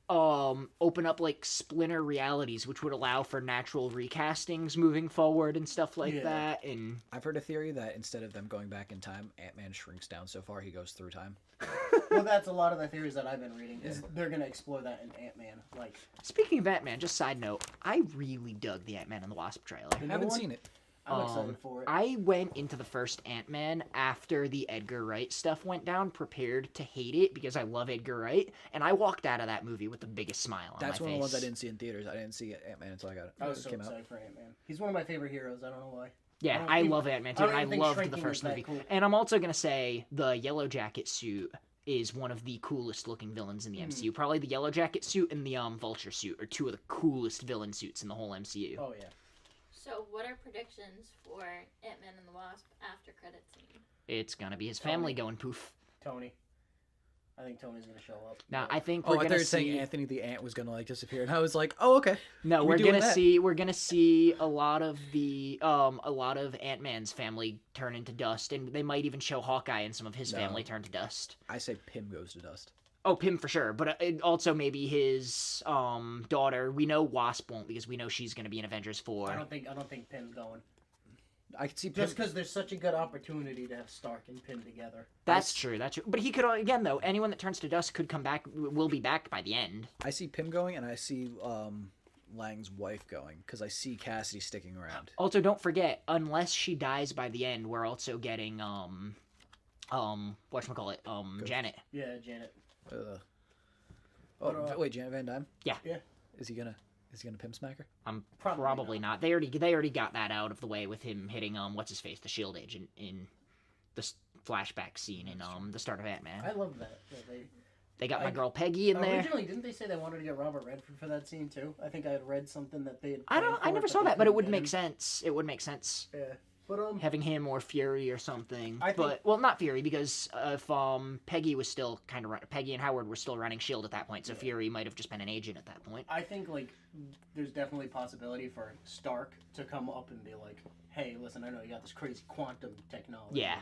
open up like splinter realities, which would allow for natural recastings moving forward and stuff like Yeah. that. And I've heard a theory that instead of them going back in time, Ant-Man shrinks down so far he goes through time. Well, that's a lot of the theories that I've been reading. Is they're gonna explore that in Ant-Man. Like, speaking of Ant-Man, just side note, I really dug the Ant-Man and the Wasp trailer. the I new haven't one? seen it. I'm excited for it. I went into the first Ant-Man after the Edgar Wright stuff went down, prepared to hate it because I love Edgar Wright, and I walked out of that movie with the biggest smile on That's my one face. of the ones I didn't see in theaters. I didn't see Ant-Man until I got it. I was it so came out. excited for Ant-Man. He's one of my favorite heroes. I don't know why. Yeah, don't I even- love Ant-Man I too, don't and I even think loved the shrinking is first that movie. cool. And I'm also gonna say the Yellow Jacket suit is one of the coolest looking villains in the Hmm. MCU. Probably the Yellow Jacket suit and the Vulture suit are two of the coolest villain suits in the whole MCU. Oh yeah. So, what are predictions for Ant-Man and the Wasp after credit scene? It's gonna be his Tony. family going poof. Tony. I think Tony's gonna show up. Now I think Oh, we're I thought you gonna were saying see. Anthony the Ant was gonna like disappear, and I was like, oh okay. No, We're we're doing gonna that. see a lot of Ant-Man's family turn into dust, and they might even show Hawkeye and some of his No. family turn to dust. I say Pym goes to dust. Oh, Pym for sure, but also maybe his daughter. We know Wasp won't because we know she's gonna be in Avengers 4. I don't think Pym's going. I could see Pym. Just because there's such a good opportunity to have Stark and Pym together. That's true. That's true. But he could again though. Anyone that turns to dust could come back. Will be back by the end. I see Pym going, and I see Lang's wife going, because I see Cassidy sticking around. Also, don't forget, unless she dies by the end, we're also getting whatchamacallit, Janet. Yeah, Janet. Wait, Janet Van Dyne? Yeah. Yeah. Is he gonna Pym smack her? Probably not. They already got that out of the way with him hitting what's his face, the Shield agent in the flashback scene in the start of Ant-Man. I love that. They got my girl Peggy in there. Originally, didn't they say they wanted to get Robert Redford for that scene too? I think I had read something that they had. I never saw that, but it would make sense. It would make sense. Yeah. But having him or Fury or something. I think, well, not Fury, because if Peggy was still kind of Peggy and Howard were still running Shield at that point, so Fury might have just been an agent at that point. I think there's definitely a possibility for Stark to come up and be like, "Hey, listen, I know you got this crazy quantum technology. Yeah.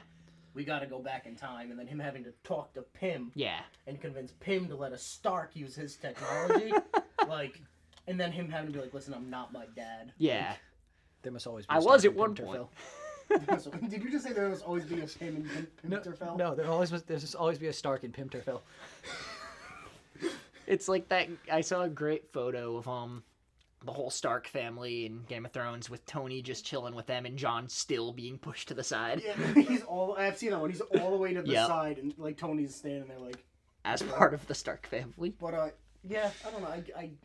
We got to go back in time," and then him having to talk to Pym. Yeah. And convince Pym to let a Stark use his technology, and then him having to be like, "Listen, I'm not my dad." Yeah. There must always be. I was at one point. So, did you just say there was always be a Pym and Pimterfell? No, there's always be a Stark in Pimterfell. It's like that. I saw a great photo of the whole Stark family in Game of Thrones with Tony just chilling with them and Jon still being pushed to the side. Yeah, I've seen that one. He's all the way to the side, and Tony's standing there as part of the Stark family. But yeah, I don't know.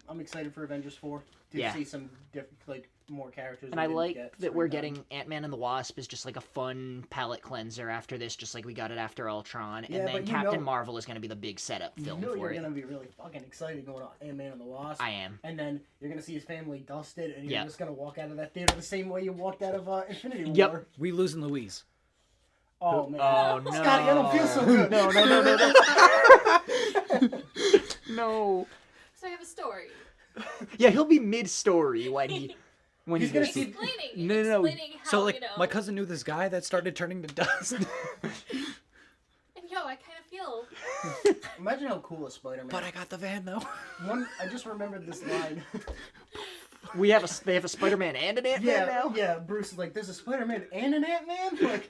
I'm excited for Avengers 4 to see some different more characters. And I like that we're getting Ant-Man and the Wasp is just like a fun palate cleanser after this, just like we got it after Ultron. And then Captain Marvel is going to be the big setup film for it. You're going to be really fucking excited going on Ant-Man and the Wasp. I am. And then you're going to see his family dusted, and you're just going to walk out of that theater the same way you walked out of Infinity War. Yep. We losing Louise. Oh, man. Oh, no. Scotty, I don't feel so good. No. No. So I have a story. Yeah, he'll be mid-story when he's gonna see. Explaining. No. Explaining how, So my cousin knew this guy that started turning to dust. And I kind of feel. Imagine how cool a Spider-Man. But I got the van though. I just remembered this line. They have a Spider-Man and an Ant-Man now? Yeah, Bruce is like, there's a Spider-Man and an Ant-Man?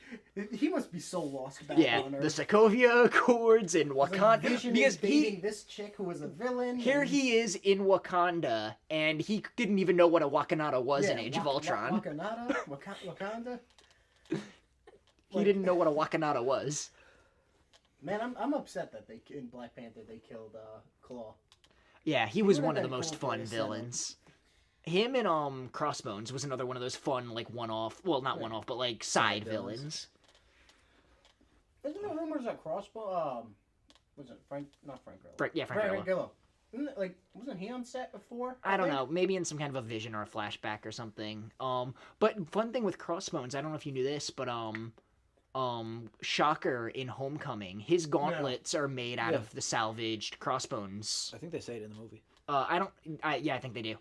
He must be so lost back on Earth. The Sokovia Accords in Wakanda. Because dating this chick who was a villain. Here he is in Wakanda, and he didn't even know what a Wakanada was in Age of Ultron. Wakanda? He didn't know what a Wakanada was. Man, I'm upset that in Black Panther they killed Claw. Yeah, he was one of the most fun villains. Him and Crossbones was another one of those fun, one-off, well, not one-off, but side villains. Isn't there rumors that Crossbones, was it Frank Grillo? Frank Grillo. Wasn't he on set before? I don't know, maybe in some kind of a vision or a flashback or something. But fun thing with Crossbones, I don't know if you knew this, but Shocker in Homecoming, his gauntlets are made out of the salvaged Crossbones. I think they say it in the movie. I think they do.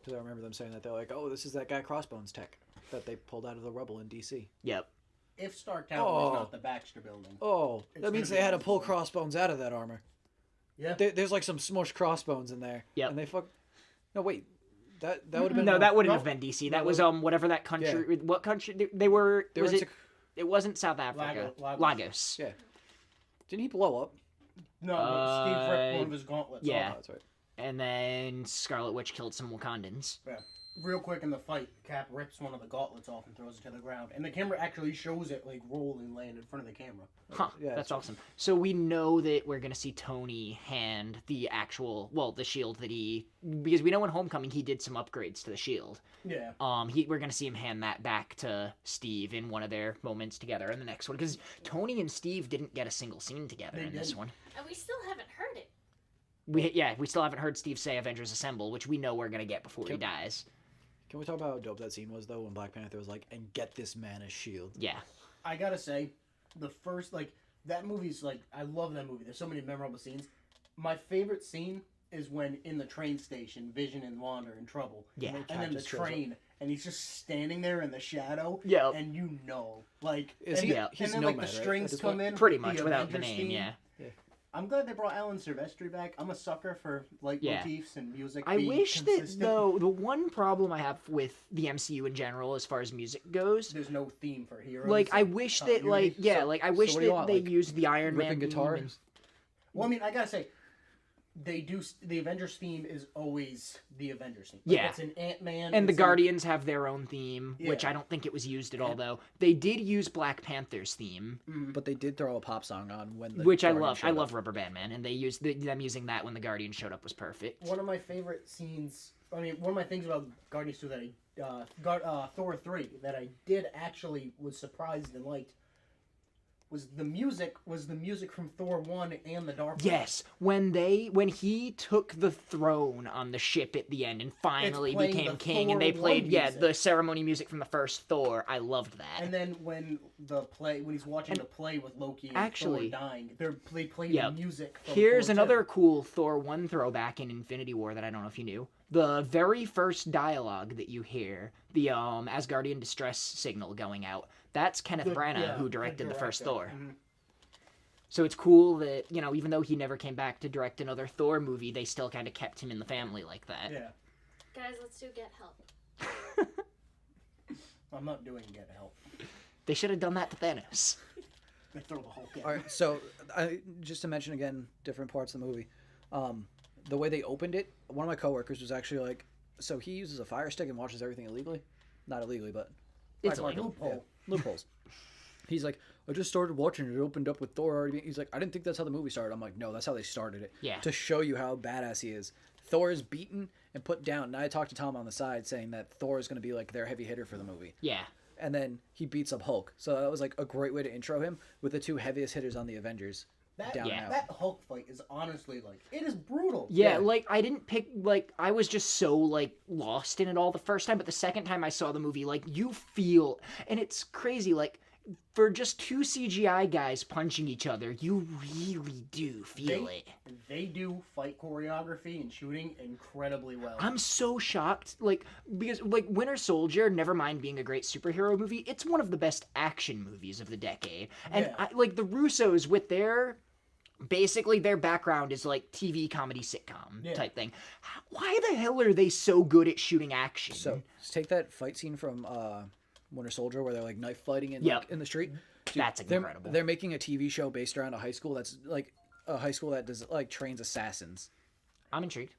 Because I remember them saying that. They're like, oh, this is that guy Crossbones tech that they pulled out of the rubble in DC. Yep. If Stark Tower is not the Baxter building. Oh, that means they had to pull Crossbones out of that armor. Yeah. There's some smushed Crossbones in there. Yep. And they No, wait. That would have been... No, that wouldn't have been DC. That was whatever that country... Yeah. What country... They were... It wasn't South Africa. Lagos. Yeah. Didn't he blow up? No, but Steve ripped one of his gauntlets. Yeah. Oh, that's right. And then Scarlet Witch killed some Wakandans. Yeah. Real quick in the fight, Cap rips one of the gauntlets off and throws it to the ground. And the camera actually shows it, roll and land in front of the camera. Huh, yeah, that's awesome. So we know that we're going to see Tony hand the actual, the shield that because we know in Homecoming he did some upgrades to the shield. Yeah. We're going to see him hand that back to Steve in one of their moments together in the next one. Because Tony and Steve didn't get a single scene together in this one. And we still haven't heard it. We still haven't heard Steve say Avengers Assemble, which we know we're going to get before he dies. Can we talk about how dope that scene was, though, when Black Panther was like, and get this man a shield? Yeah. I gotta say, the first, that movie's, I love that movie. There's so many memorable scenes. My favorite scene is when, in the train station, Vision and Wanda are in trouble. Yeah. And then the train, and he's just standing there in the shadow. Yeah. And he's and then, Nomad, the strings right? come in. Pretty much, without the name, theme. yeah. I'm glad they brought Alan Silvestri back. I'm a sucker for motifs and music. I being wish consistent. that, though, the one problem I have with the MCU in general, as far as music goes, There's no theme for heroes. like, I and wish that, continuity. I wish what do you that want, they like, used the Iron Man ripping theme guitar? and- Well, I mean, I gotta say, they do. The Avengers theme is always the Avengers theme. Yeah. It's an Ant-Man. And the it's an- Guardians have their own theme, which Yeah. I don't think it was used at all, though. They did use Black Panther's theme, But they did throw a pop song on when the which I Guardians love. I showed love up. Rubber Band Man, and they used them using that when the Guardians showed up was perfect. One of my favorite scenes. I mean, one of my things about Guardians 2 that Thor 3 that I did actually was surprised and liked was the music from Thor 1 and the Dark World. Yes, when he took the throne on the ship at the end and finally playing became the king, and Thor they played 1 music. the ceremony music from the first Thor. I loved that. And then when he's watching the play with Loki and actually, Thor dying, they play yeah, the music. From Here's Thor 2. another cool Thor 1 throwback in Infinity War that I don't know if you knew. The very first dialogue that you hear, the Asgardian distress signal going out, that's Kenneth Branagh who directed the first Thor. Mm-hmm. So it's cool that, even though he never came back to direct another Thor movie, they still kind of kept him in the family like that. Yeah. Guys, let's do Get Help. I'm not doing Get Help. They should have done that to Thanos. They throw the Hulk in. All right, so just to mention again different parts of the movie, the way they opened it, one of my coworkers was actually like, so he uses a Fire Stick and watches everything illegally, not illegally, but It's Like illegal. loophole. loopholes. He's like, I just started watching it. It opened up with Thor already. He's like, I didn't think that's how the movie started. I'm like, no, that's how they started it. Yeah. To show you how badass he is. Thor is beaten and put down. And I talked to Tom on the side saying that Thor is going to be like their heavy hitter for the movie. Yeah. And then he beats up Hulk. So that was like a great way to intro him with the two heaviest hitters on the Avengers. Down and out. That Hulk fight is honestly it is brutal. Yeah, I didn't pick, I was just so, lost in it all the first time, but the second time I saw the movie, you feel, and it's crazy, for just two CGI guys punching each other, you really do feel it. They do fight choreography and shooting incredibly well. I'm so shocked, because, Winter Soldier, never mind being a great superhero movie, it's one of the best action movies of the decade. And, Yeah. the Russos with basically their background is TV comedy sitcom type thing. Why the hell are they so good at shooting action? So take that fight scene from Winter Soldier where they're knife fighting in in the street. Dude, That's incredible. They're making a TV show based around a high school that's a high school that does trains assassins, I'm intrigued.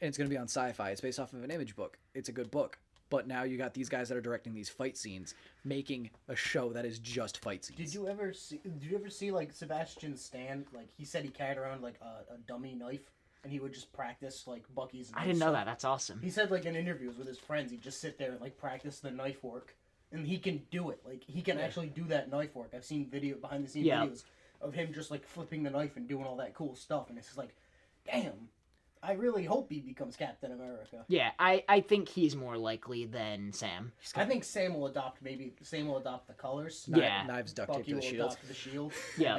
and it's gonna be on Sci-Fi. It's based off of an Image book. It's a good book, but now you got these guys that are directing these fight scenes, making a show that is just fight scenes. Did you ever see Sebastian Stan? He said he carried around a dummy knife and he would just practice Bucky's knife I didn't know stuff. that. That's awesome. He said in interviews with his friends he'd just sit there and practice the knife work. And he can do it. He can actually do that knife work. I've seen behind the scenes videos of him just flipping the knife and doing all that cool stuff, and it's just damn. I really hope he becomes Captain America. Yeah, I think he's more likely than Sam. I think Sam will adopt the colors. Yeah. Knives duct taped Bucky to will the shield. adopt the shield. Yeah.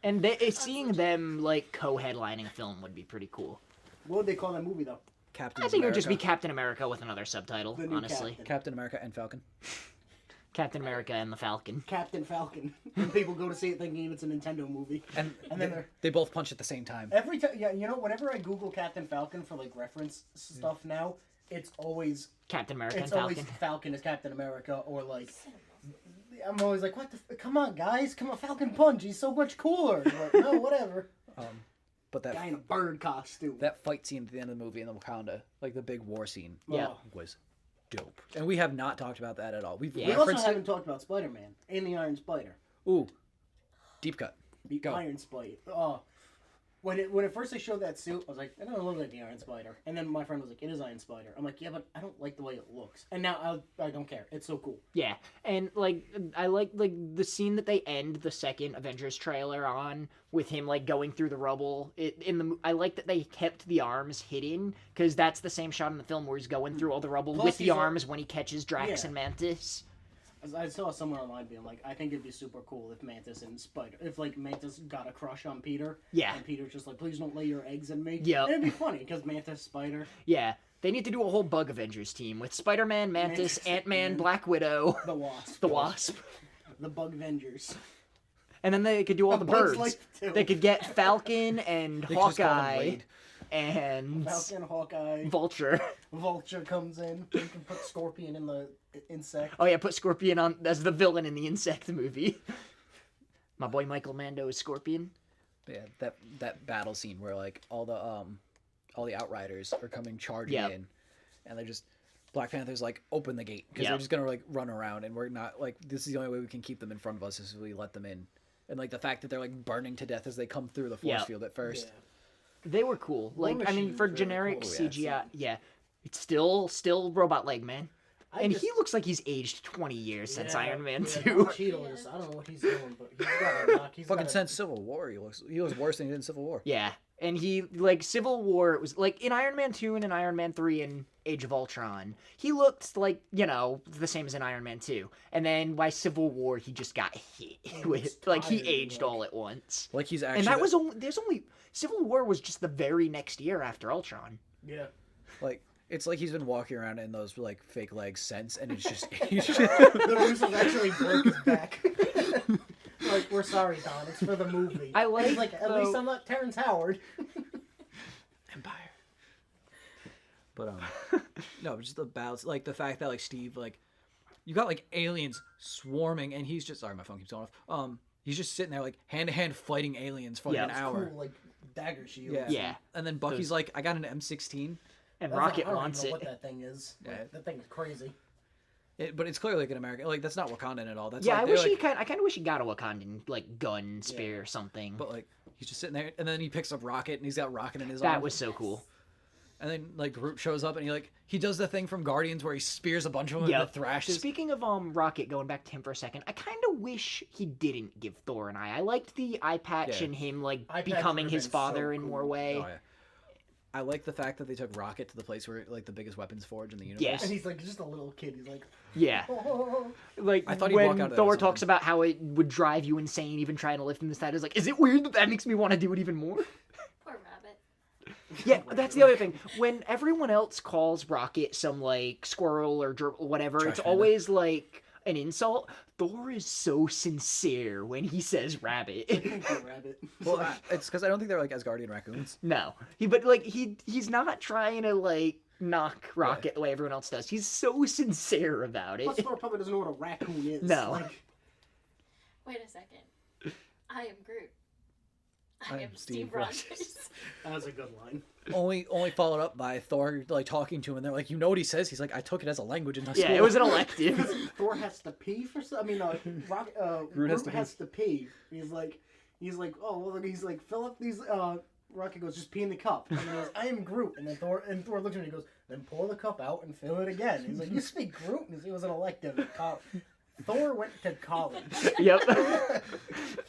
And then, And seeing them co-headlining a film would be pretty cool. what would they call that movie though? Captain I think it would America. just be Captain America with another subtitle, The new honestly. Captain America and Falcon. Captain America and the Falcon. Captain Falcon. And people go to see it thinking it's a Nintendo movie. And then they both punch at the same time. Every time, whenever I Google Captain Falcon for reference stuff now, it's always Captain America and it's always Falcon. Falcon is Captain America, or I'm always what the come on guys, come on Falcon punch, he's so much cooler. No, whatever. But Guy in a bird costume. that fight scene at the end of the movie in the Wakanda, the big war scene, Yeah. was dope. And we have not talked about that at all. We've We also referenced haven't it. talked about Spider-Man and the Iron Spider. Ooh, deep cut. The Go. Iron Spider. Oh. When it first they showed that suit, I was like, it doesn't look like the Iron Spider. And then my friend was like, it is Iron Spider. I'm like, yeah, but I don't like the way it looks. And now I don't care. It's so cool. Yeah, and I like the scene that they end the second Avengers trailer on with him going through the rubble. I like that they kept the arms hidden because that's the same shot in the film where he's going through all the rubble Plus with the he's arms when he catches Drax Yeah. and Mantis. I saw someone online being like, I think it'd be super cool if Mantis and Spider, if Mantis got a crush on Peter. Yeah. And Peter's just please don't lay your eggs in me. Yep. And it'd be funny because Mantis, Spider. Yeah, they need to do a whole Bug Avengers team with Spider-Man, Mantis, Mantis, Ant-Man, Ant-Man. Black Widow, The Wasp. the Wasp. The Bug Avengers. And then they could do all the Bug's birds. Life too. They could get Falcon and They could just call them Hawkeye Wade. and Falcon, Hawkeye, Vulture. Vulture comes in. You can put Scorpion in the insect. Oh yeah, put Scorpion on as the villain in the Insect movie. My boy Michael Mando is Scorpion. Yeah, that battle scene where like all the Outriders are coming charging Yep. in, and they're just Black Panther's like open the gate because Yep. they're just gonna like run around, and we're not like this is the only way we can keep them in front of us is if we let them in, and like the fact that they're like burning to death as they come through the force Yep. field at first. Yeah. They were cool. Like I mean, Machine for was really generic cool. Oh, yeah, CGI, yeah, it's still robot leg man, and just- he looks like he's aged 20 years since Yeah, Iron Man yeah, 2. Don Cheadle is, I don't know what he's doing, but he's got a knock. He's Fucking got a, since Civil War, he looks worse than he did in Civil War. Yeah, and he like Civil War. It was like in Iron Man 2 and in Iron Man 3 and Age of Ultron, he looked like the same as in Iron Man 2, and then by Civil War he just got hit with like he tired, aged like- all at once. Like he's actually And that was only Civil War was just the very next year after Ultron. Yeah. like it's like he's been walking around in those like fake legs since, and it's just The Russos actually broke his back. Like, we're sorry, Don. It's for the movie. I like, He's like, at though- least I'm not Terrence Howard. Empire. But no, just the balance, like the fact that like Steve, like you got like aliens swarming, and he's just sorry, my phone keeps going off. He's just sitting there like hand to hand fighting aliens for like Yeah, an it's hour. Cool, like dagger shields. Yeah. Yeah. And then Bucky's like, I got an M16. And I was like, Rocket I don't wants even know it. what that thing is. Yeah. Like, that thing is crazy. But it's clearly like an American. Like that's not Wakandan at all. That's Yeah, like, I they're, wish like, I kind of wish he got a Wakandan like gun, spear, or something. But like he's just sitting there, and then he picks up Rocket, and he's got Rocket in his That arm. was so cool. And then like Groot shows up, and he does the thing from Guardians where he spears a bunch of them Yeah. and thrashes. Speaking of Rocket, going back to him for a second, I kind of wish he didn't give Thor an eye. I liked the eye patch Yeah. and him like Eye patch becoming would've his been father so in more cool. way. Oh, yeah. I like the fact that they took Rocket to the place where like the biggest weapons forge in the universe. Yes. And he's like just a little kid. He's like, Yeah, oh. like I thought he'd walk when out of there Thor with talks something. about how it would drive you insane even trying to lift him. This that is like, is it weird that makes me want to do it even more? Poor rabbit. Yeah, that's the other thing. When everyone else calls Rocket some like squirrel or whatever, Trash it's panda. always like an insult. Thor is so sincere when he says rabbit. Thank you, Rabbit. Well, it's because I don't think they're like Asgardian raccoons. No, he's not trying to like knock Rocket the way everyone else does. He's so sincere about it. Plus, Thor probably doesn't know what a raccoon is. No. Like, Wait a second. I am Groot. I I am Steve Rogers. that was a good line. Only followed up by Thor like talking to him, and they're like, you know what he says? He's like, I took it as a language in my Yeah, school. it was an elective. Thor has to pee for some. I mean, Groot has to pee. He's like, oh, well, he's like, fill up these. Rocket goes, just pee in the cup. And he goes, I am Groot. And then Thor looks at him and he goes, then pour the cup out and fill it again. He's like, you speak Groot? And it was an elective at college. Thor went to college. Yep.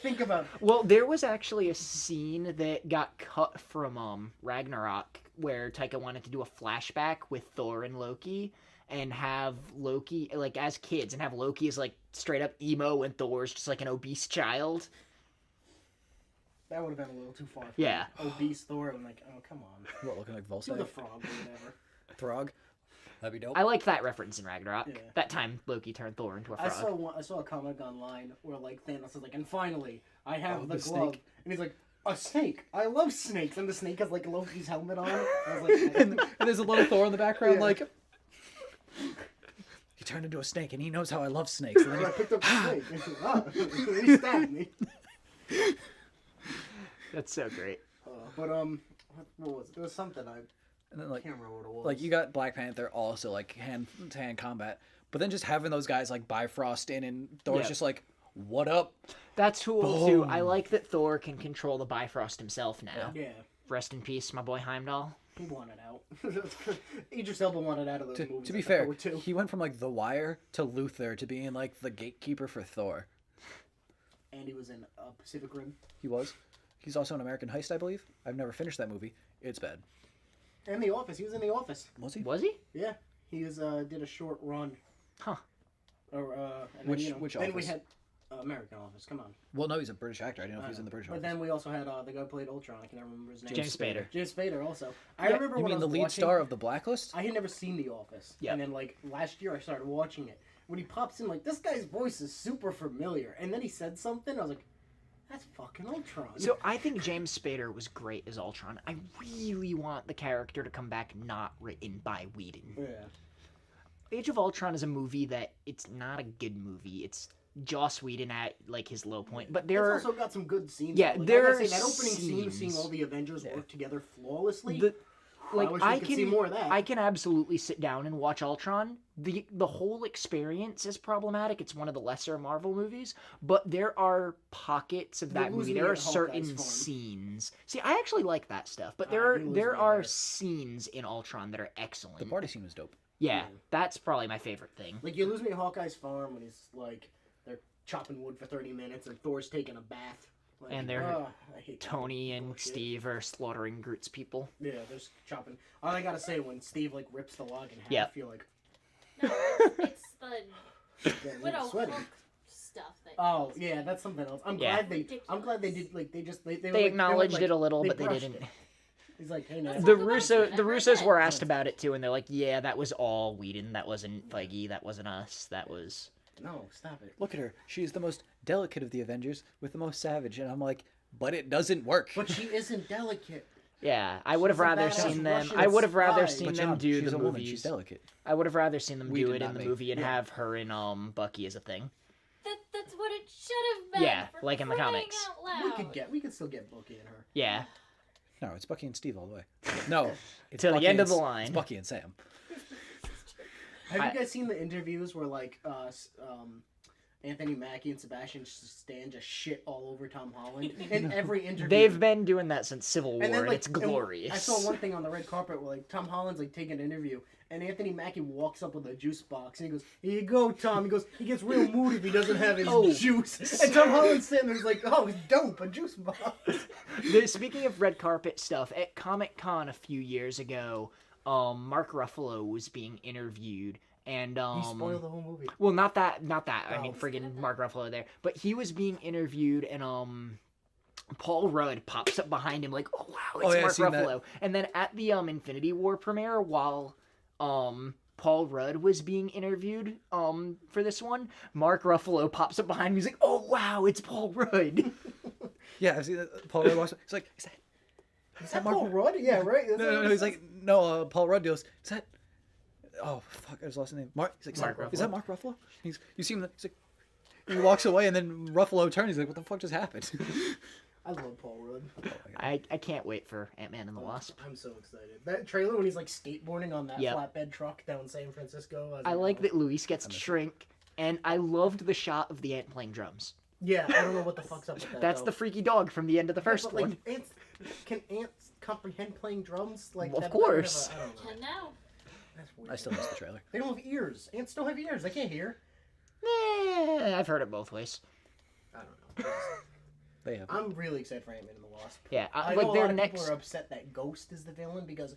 Think about it. Well, there was actually a scene that got cut from Ragnarok where Taika wanted to do a flashback with Thor and Loki and have Loki like as kids and have Loki as like straight up emo and Thor's just like an obese child. That would have been a little too far. For Yeah. Obese Thor. I'm like, oh, come on. What, looking like Do Volstagg? the frog or whatever. Throg? That'd be dope. I liked that reference in Ragnarok. Yeah. That time Loki turned Thor into a I frog. saw a comic online where like Thanos is like, and finally I have Oh, the the glove, snake. and he's like, a snake. I love snakes, and the snake has like Loki's helmet on. I was like, and there's a little Thor in the background, Yeah. like he turned into a snake, and he knows how I love snakes. And then I he, picked up the snake. And he's like, ah, he stabbed me. That's so great. But what was it? There was something I and then like can't remember what it was. like you got Black Panther also like hand to hand combat, but then just having those guys like Bifrost in, and Thor's Yeah. just like, what up? That's cool too. I Boom. like that Thor can control the Bifrost himself now. yeah, Rest in peace, my boy Heimdall. he wanted out. Idris Elba wanted out of those movies. To be I thought fair, there were two. he went from like The Wire to Luther to being like the gatekeeper for Thor. And he was in Pacific Rim. He was. He's also in American Heist, I believe. I've never finished that movie. It's bad. And The Office. He was in The Office. Was he? Was he? Yeah, he was did a short run. Huh. Or and Which- then, you know, which then we Office? had American Office. Come on. Well, no, he's a British actor. I didn't know if he was in the British But Office. then we also had the guy who played Ultron. I can't remember his name. James Spader. James Spader also. I Yeah, remember You when I mean was the lead watching, star of The Blacklist? I had never seen The Office. Yep. And then like last year I started watching it. When he pops in, like this guy's voice is super familiar. And then he said something. I was like, That's fucking Ultron. So I think James Spader was great as Ultron. I really want the character to come back not written by Whedon. Yeah. Age of Ultron is a movie that it's not a good movie. It's Joss Whedon at like his low point, but there It's are also got some good scenes. Yeah, like, there I are gotta say, that opening scene, scenes. seeing all the Avengers work together flawlessly. like wish we could see more of that. I can absolutely sit down and watch Ultron. The whole experience is problematic. It's one of the lesser Marvel movies, but there are pockets of that movie. There are certain scenes. See, I actually like that stuff, but there are scenes in Ultron that are excellent. The party scene was dope. Yeah, that's probably my favorite thing. Like, you lose me at Hawkeye's farm when he's like, they're chopping wood for 30 minutes and Thor's taking a bath. Like, And they're I hate Tony and bullshit. Steve are slaughtering Groot's people. Yeah, they're just chopping. All I gotta say, when Steve like rips the log in half, Yep. you're like, No, it's the yeah, Widow sweaty. Hulk stuff. That Oh kills yeah, me. that's something else. I'm Yeah. glad they did like they They were, like, acknowledged like, it a little, they but they brushed didn't. it. He's like, hey, no. Let's The talk about Russo it. the I've heard Russos that. were asked about it too, and they're like, "Yeah, that was all Whedon. That wasn't Feige. That wasn't us. That was." No, stop it. Look at her. She's the most delicate of the Avengers with the most savage. And I'm like, but it doesn't work. But she isn't delicate. Yeah, I would have She's a rather badass seen them. Russian I would have rather spy. seen But them John, do she's the a woman. She's movies. delicate. I would have rather seen them We do did it in not the make- movie and yeah. have her and Bucky as a thing. That's what it should have been. Yeah, for like in the crying comics. out loud. We could still get Bucky in her. Yeah, No, it's Bucky and Steve all the way. No, it's Till the Bucky end and of the S- line. It's Bucky and Sam. Have I- you guys seen the interviews where like Anthony Mackie and Sebastian Stan just shit all over Tom Holland in every interview? they've been doing that since Civil War, and, then, like, it's glorious. I saw one thing on the red carpet where like Tom Holland's like taking an interview, and Anthony Mackie walks up with a juice box, and he goes, "Here you go, Tom." He goes, he gets real moody if he doesn't have his juice. And Tom Holland's sitting there, he's like, "Oh, it's dope, a juice box." Speaking of red carpet stuff, at Comic-Con a few years ago, Mark Ruffalo was being interviewed. And He spoiled the whole movie. well, not that. I mean, Oh. friggin' Mark Ruffalo there. But he was being interviewed, and Paul Rudd pops up behind him like, "Oh wow, it's Oh, yeah, I've Mark seen that. Ruffalo." And then at the Infinity War premiere, while Paul Rudd was being interviewed for this one, Mark Ruffalo pops up behind him. He's like, "Oh wow, it's Paul Rudd." Yeah, I've seen that. Paul Rudd walks. He's like, Is that Paul Rudd? Yeah, right. That's what no. it He's says. like, no. Paul Rudd goes, is that? Oh fuck, I just lost his name. Mark. He's like, Mark is that Mark Ruffalo? You see him. He's like, he walks away, and then Ruffalo turns. He's like, what the fuck just happened? I love Paul Rudd. I can't wait for Ant-Man and the Wasp. I'm so excited. That trailer when he's like skateboarding on that Yep. flatbed truck down San Francisco. I like that Luis gets to shrink, and I loved the shot of the ant playing drums. Yeah, I don't know what the fuck's up with that. That's though. the freaky dog from the end of the Yeah, first but, one. like, ants, can ants comprehend playing drums? Like, Of that- course. I don't know. And now, That's weird. I still miss the trailer. They don't have ears. Ants don't have ears. They can't hear. I've heard it both ways. I don't know. They have. I'm really excited for Ant-Man and the Wasp. Yeah, I like know a their lot of next people are upset that Ghost is the villain because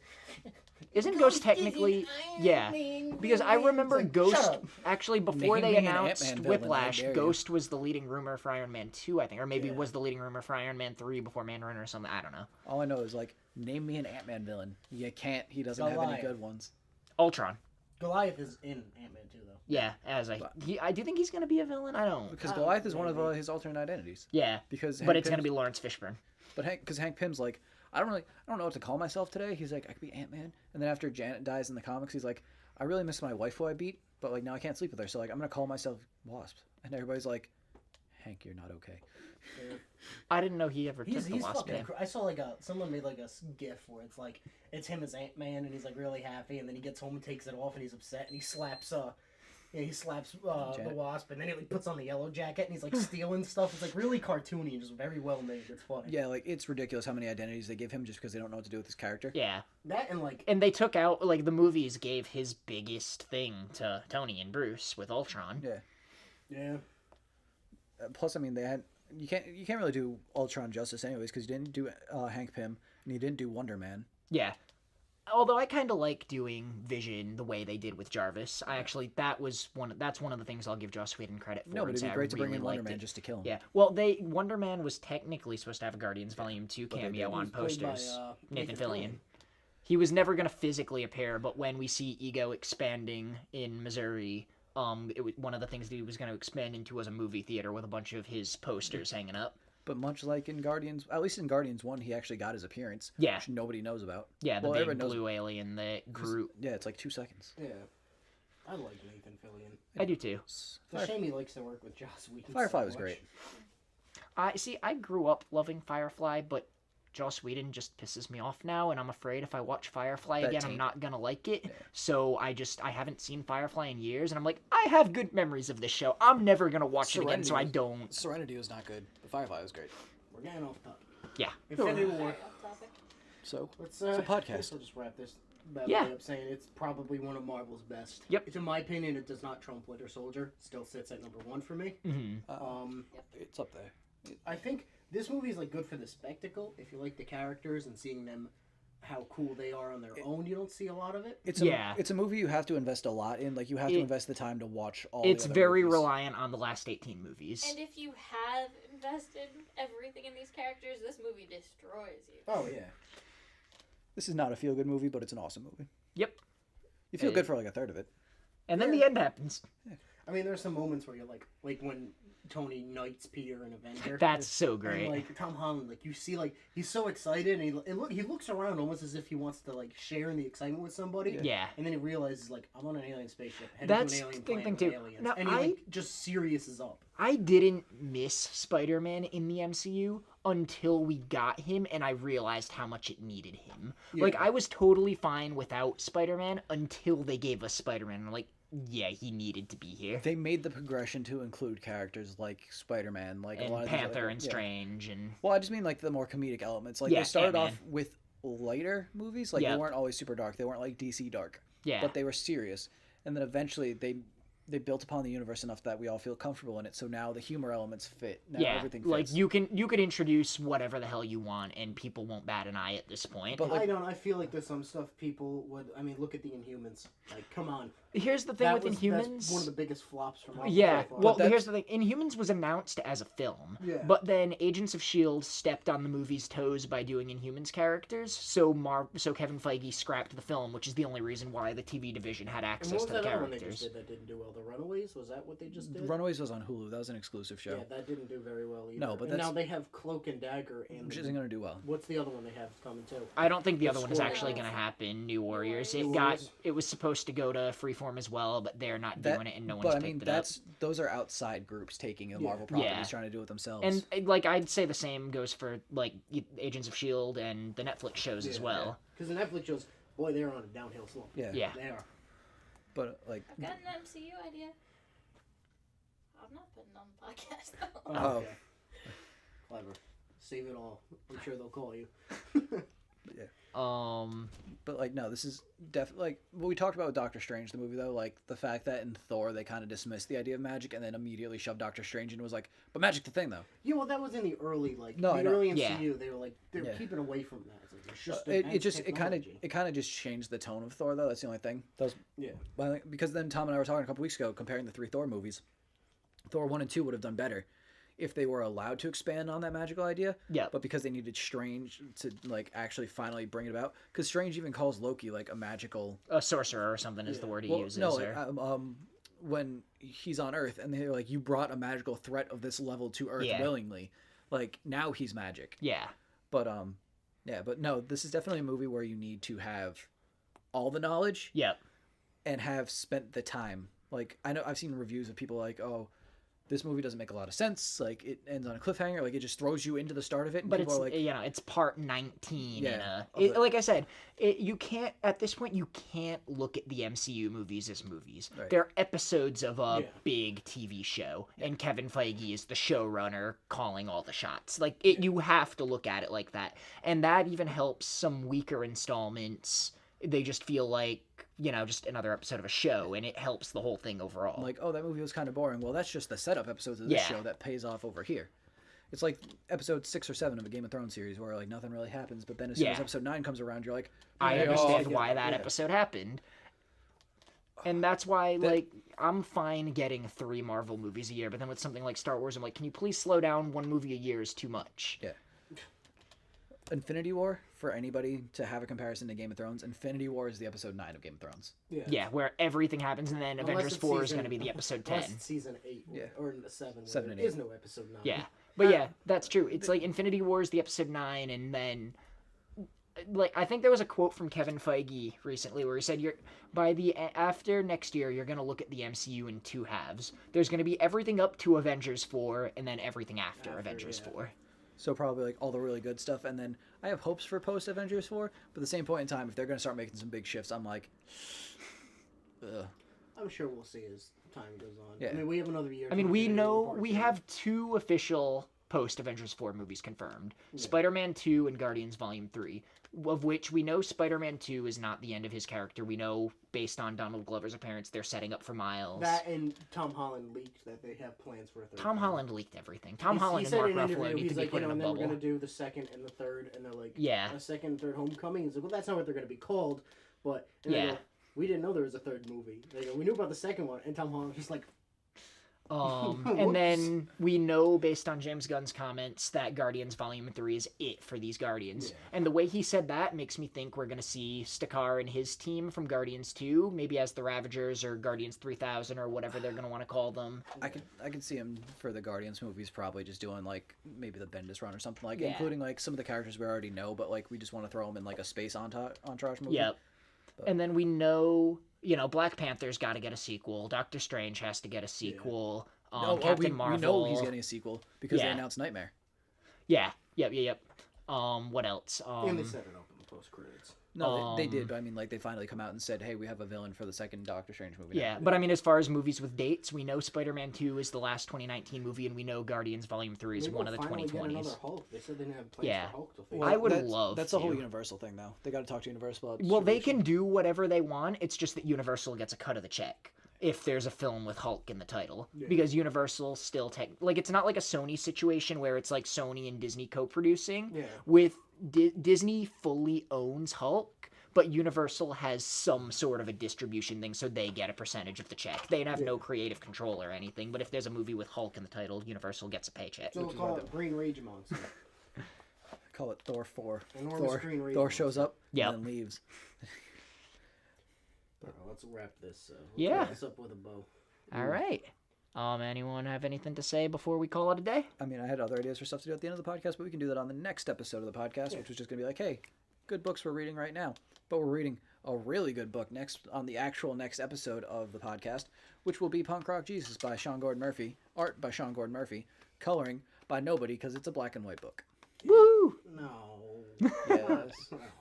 isn't Ghost technically yeah. Because I remember It's like, Ghost shut up. actually before Making they me an announced Ant-Man villain, Whiplash, how dare you. Ghost was the leading rumor for Iron Man 2, I think, or maybe Yeah. was the leading rumor for Iron Man 3 before Mandarin or something. I don't know. All I know is like, name me an Ant-Man villain. You can't. He doesn't have any Goliath. good ones. Ultron. Goliath is in Ant-Man too, though. Yeah, I do think he's gonna be a villain. I don't. Because Oh, Goliath is one of maybe. his alternate identities. Yeah, Because but Hank it's gonna Pym's- be Lawrence Fishburne. But because Hank Pym's like, I don't know what to call myself today. He's like, I could be Ant-Man. And then after Janet dies in the comics, he's like, I really miss my wife who I beat, but like now I can't sleep with her. So like I'm gonna call myself Wasp. And everybody's like, Hank, you're not okay. I didn't know he ever took He's the Wasp fucking. name. I saw like someone made like a gif where it's like it's him as Ant-Man and he's like really happy and then he gets home and takes it off and he's upset and he slaps the Janet. Wasp and then he like puts on the yellow jacket and he's like stealing stuff. It's like really cartoony and just very well made. It's funny. Yeah, like it's ridiculous how many identities they give him just because they don't know what to do with his character. Yeah, That and like and they took out like the movies gave his biggest thing to Tony and Bruce with Ultron. Yeah. yeah. Plus, I mean, they had you can't really do Ultron justice anyways because you didn't do Hank Pym and you didn't do Wonder Man. Yeah. Although I kind of like doing Vision the way they did with Jarvis. I actually that's one of the things I'll give Joss Whedon credit for. No, but and it'd say be I great to bring really in Wonder liked Man it. just to kill him. Yeah. Well, Wonder Man was technically supposed to have a Guardians Volume 2 they cameo did. on He was played by, posters. Nathan Fillion. He was never going to physically appear, but when we see Ego expanding in Missouri, one of the things that he was going to expand into was a movie theater with a bunch of his posters hanging up. But much like in Guardians, at least in Guardians 1, he actually got his appearance. Yeah. Which nobody knows about. Yeah, the Well, big everyone knows blue alien that Groot. Yeah, it's like 2 seconds. Yeah. I like Nathan Fillion. I do too. It's a shame he likes to work with Joss Whedon. Firefly so was much. great. I grew up loving Firefly, but Joss Whedon just pisses me off now, and I'm afraid if I watch Firefly That again, taint. I'm not gonna like it. Yeah. So I haven't seen Firefly in years, and I'm like, I have good memories of this show. I'm never gonna watch it again, so I don't. Serenity was not good, but Firefly was great. We're getting off topic. Yeah. Infinity War. Sorry, off topic. So, Let's it's a I podcast. guess we'll just wrap this bad Yeah. boy up saying it's probably one of Marvel's best. Yep. In my opinion, it does not trump Winter Soldier. Still sits at number 1 for me. Mm-hmm. It's up there. I think this movie is like good for the spectacle. If you like the characters and seeing them, how cool they are on their own, you don't see a lot of it. It's Yeah. it's a movie you have to invest a lot in. Like, you have to invest the time to watch all It's the other very movies. reliant on the last 18 movies. And if you have invested everything in these characters, this movie destroys you. Oh yeah. This is not a feel-good movie, but it's an awesome movie. Yep. You feel good for like a third of it. And then the end happens. I mean, there's some moments where you're like when Tony knights Peter in Avenger. That's so And, great. like Tom Holland, like you see, like he's so excited, and he looks around almost as if he wants to like share in the excitement with somebody. Yeah. And then he realizes like I'm on an alien spaceship, headed That's to an alien the thing planet too. with aliens, Now, and he like just serious is up. I didn't miss Spider-Man in the MCU until we got him and I realized how much it needed him. Yeah. Like, I was totally fine without Spider-Man until they gave us Spider-Man. I'm like, yeah, he needed to be here. They made the progression to include characters like Spider-Man, like a lot And of these Panther other- and yeah. Strange and... Well, I just mean like the more comedic elements. Like Yeah, they started Ant-Man. off with lighter movies. Like Yeah. they weren't always super dark. They weren't like DC dark. Yeah. But they were serious. And then eventually they built upon the universe enough that we all feel comfortable in it. So now the humor elements fit. Now yeah, everything fits. like you could introduce whatever the hell you want and people won't bat an eye at this point. But, like- I feel like there's some stuff people would. I mean, look at the Inhumans. Like, come on. Here's the thing That with was- Inhumans. That's one of the biggest flops from Marvel. Yeah, so far. well, that's- here's the thing. Inhumans was announced as a film, Yeah. but then Agents of S.H.I.E.L.D. stepped on the movie's toes by doing Inhumans characters, so Kevin Feige scrapped the film, which is the only reason why the TV division had And access what was to the that other one they just characters. did that didn't do well? The Runaways? Was that what they just did? Runaways was on Hulu. That was an exclusive show. Yeah, that didn't do very well either. No, but and now that's- they have Cloak and Dagger and Which isn't going to do well. what's the other one they have coming too? I don't think the The other one is Squirrel. actually going to happen. New Warriors. New It got. Warriors. It was supposed to go to Freeform as well, but they're not That- doing it, and no one's But I picked mean, it up. those are outside groups taking the Yeah. Marvel properties, Yeah. trying to do it themselves. And like I'd say the same goes for like Agents of S.H.I.E.L.D. and the Netflix shows as well. Because the Netflix shows, boy, they're on a downhill slope. yeah. Yeah. They are. But like, I've got an MCU idea. I'm not putting it on the podcast though. Oh. Okay. Clever. Save it all. I'm sure they'll call you. but like, no, this is definitely like what we talked about with Doctor Strange, the movie though. Like the fact that in Thor they kind of dismissed the idea of magic and then immediately shoved Doctor Strange and was like, but magic's the thing though. Yeah, well, that was in the early, like, No, I the know. early Yeah. MCU. They were like, they're Yeah. keeping away from that. It's, like, it's just It kind of just changed the tone of Thor though. That's the only thing. Yeah. Well, because then Tom and I were talking a couple weeks ago comparing the 3 Thor movies. Thor 1 and 2 would have done better if they were allowed to expand on that magical idea. Yeah. But because they needed Strange to like actually finally bring it about, because Strange even calls Loki like a magical. A sorcerer or something is the word he Well, uses. no, or... like, when he's on Earth and they're like, you brought a magical threat of this level to Earth Yeah. willingly, like now he's magic. yeah. But yeah, but no, this is definitely a movie where you need to have all the knowledge Yep. and have spent the time. Like I know I've seen reviews of people like, oh, this movie doesn't make a lot of sense. Like it ends on a cliffhanger. Like it just throws you into the start of it. And But people it's are like, it's part 19. Yeah, Like I said, you can't at this point you can't look at the MCU movies as movies. Right. They're episodes of a Yeah. big TV show, and Kevin Feige is the showrunner calling all the shots. Like you have to look at it like that, and that even helps some weaker installments. They just feel like just another episode of a show, and it helps the whole thing overall. like, oh, that movie was kind of boring. Well, that's just the setup episodes of this Yeah. show that pays off over here. It's like episode 6 or 7 of a Game of Thrones series where like nothing really happens, but then as soon as Yeah. episode 9 comes around, you're like, I "Yeah, understand oh, why that yeah. episode happened. And that's why, like, I'm fine getting 3 Marvel movies a year, but then with something like Star Wars, I'm like, can you please slow down? 1 movie a year is too much. Yeah. Infinity War, for anybody to have a comparison to Game of Thrones, Infinity War is the episode 9 of Game of Thrones. Yeah, where everything happens, and then Unless Avengers it's 4 is season- going to be the episode 10. Unless it's season 8 Yeah. or 7. 7 There and 8. is no episode 9. Yeah, But yeah, that's true. It's like Infinity War is the episode 9, and then like I think there was a quote from Kevin Feige recently where he said after next year you're gonna look at the MCU in 2 halves. There's gonna be everything up to Avengers 4, and then everything after Avengers 4. So probably like all the really good stuff, and then I have hopes for post Avengers 4. But at the same point in time, if they're gonna start making some big shifts, I'm like, ugh. I'm sure we'll see as time goes on. Yeah. I mean, we have another year. I mean, we know we have 2 official post Avengers 4 movies confirmed: Spider-Man 2 and Guardians Volume 3. Of which we know Spider-Man 2 is not the end of his character. We know, based on Donald Glover's appearance, they're setting up for Miles. That and Tom Holland leaked that they have plans for a third. Tom Holland leaked everything. Tom Holland he and said Mark in an Ruffalo interview, need to he's be like, put in a and then bubble. we're gonna do the second and the third, and they're like, Yeah. a second and third Homecoming. He's like, well, that's not what they're gonna be called, but and Yeah. they go, we didn't know there was a third movie. They go, we knew about the second one, and Tom Holland's just like, And then we know, based on James Gunn's comments, that Guardians Volume 3 is it for these Guardians. Yeah. And the way he said that makes me think we're going to see Stakar and his team from Guardians 2, maybe as the Ravagers or Guardians 3000 or whatever they're going to want to call them. I could see him for the Guardians movies probably just doing like maybe the Bendis run or something like, Yeah. including like some of the characters we already know, but like we just want to throw them in like a space entourage movie. Yep. And then we know, Black Panther's got to get a sequel. Doctor Strange has to get a sequel. Captain Marvel. We know he's getting a sequel because they Yeah. announced Nightmare. Yeah. Yep. What else? and they set it up in the post credits. No, they did, but I mean, like, they finally come out and said, hey, we have a villain for the second Doctor Strange movie. Yeah, but I mean, as far as movies with dates, we know Spider-Man 2 is the last 2019 movie, and we know Guardians Volume 3 is Maybe one of the we'll finally get 2020s. another Hulk. They said they didn't have plans Yeah. for Hulk till Well, I would that's, love That's the whole to. Universal thing, though. They got to talk to Universal about Well, they distribution. can do whatever they want. It's just that Universal gets a cut of the check if there's a film with Hulk in the title. Yeah. Because Universal still it's not like a Sony situation where it's like Sony and Disney co-producing. Yeah. With Disney fully owns Hulk, but Universal has some sort of a distribution thing, so they get a percentage of the check. They have no creative control or anything, but if there's a movie with Hulk in the title, Universal gets a paycheck. So we'll call it Green Rage Monster. Call it Thor 4. Enormous Green Rage Thor shows up Yep. and then leaves. Let's wrap this. Yeah. Wrap this up with a bow. All right. Anyone have anything to say before we call it a day? I mean, I had other ideas for stuff to do at the end of the podcast, but we can do that on the next episode of the podcast, which was just going to be like, hey, good books we're reading right now. But we're reading a really good book next on the actual next episode of the podcast, which will be Punk Rock Jesus by Sean Gordon Murphy, art by Sean Gordon Murphy, coloring by nobody because it's a black and white book. Woo! No. Yes. Okay. Whatever.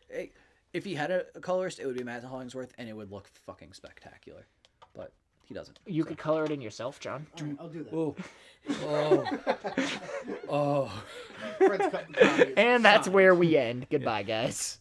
Hey, if he had a colorist, it would be Matt Hollingsworth, and it would look fucking spectacular. But he doesn't. You could color it in yourself, John. All right, I'll do that. Oh. Fred's cutting comedy. And that's where we end. Goodbye, guys.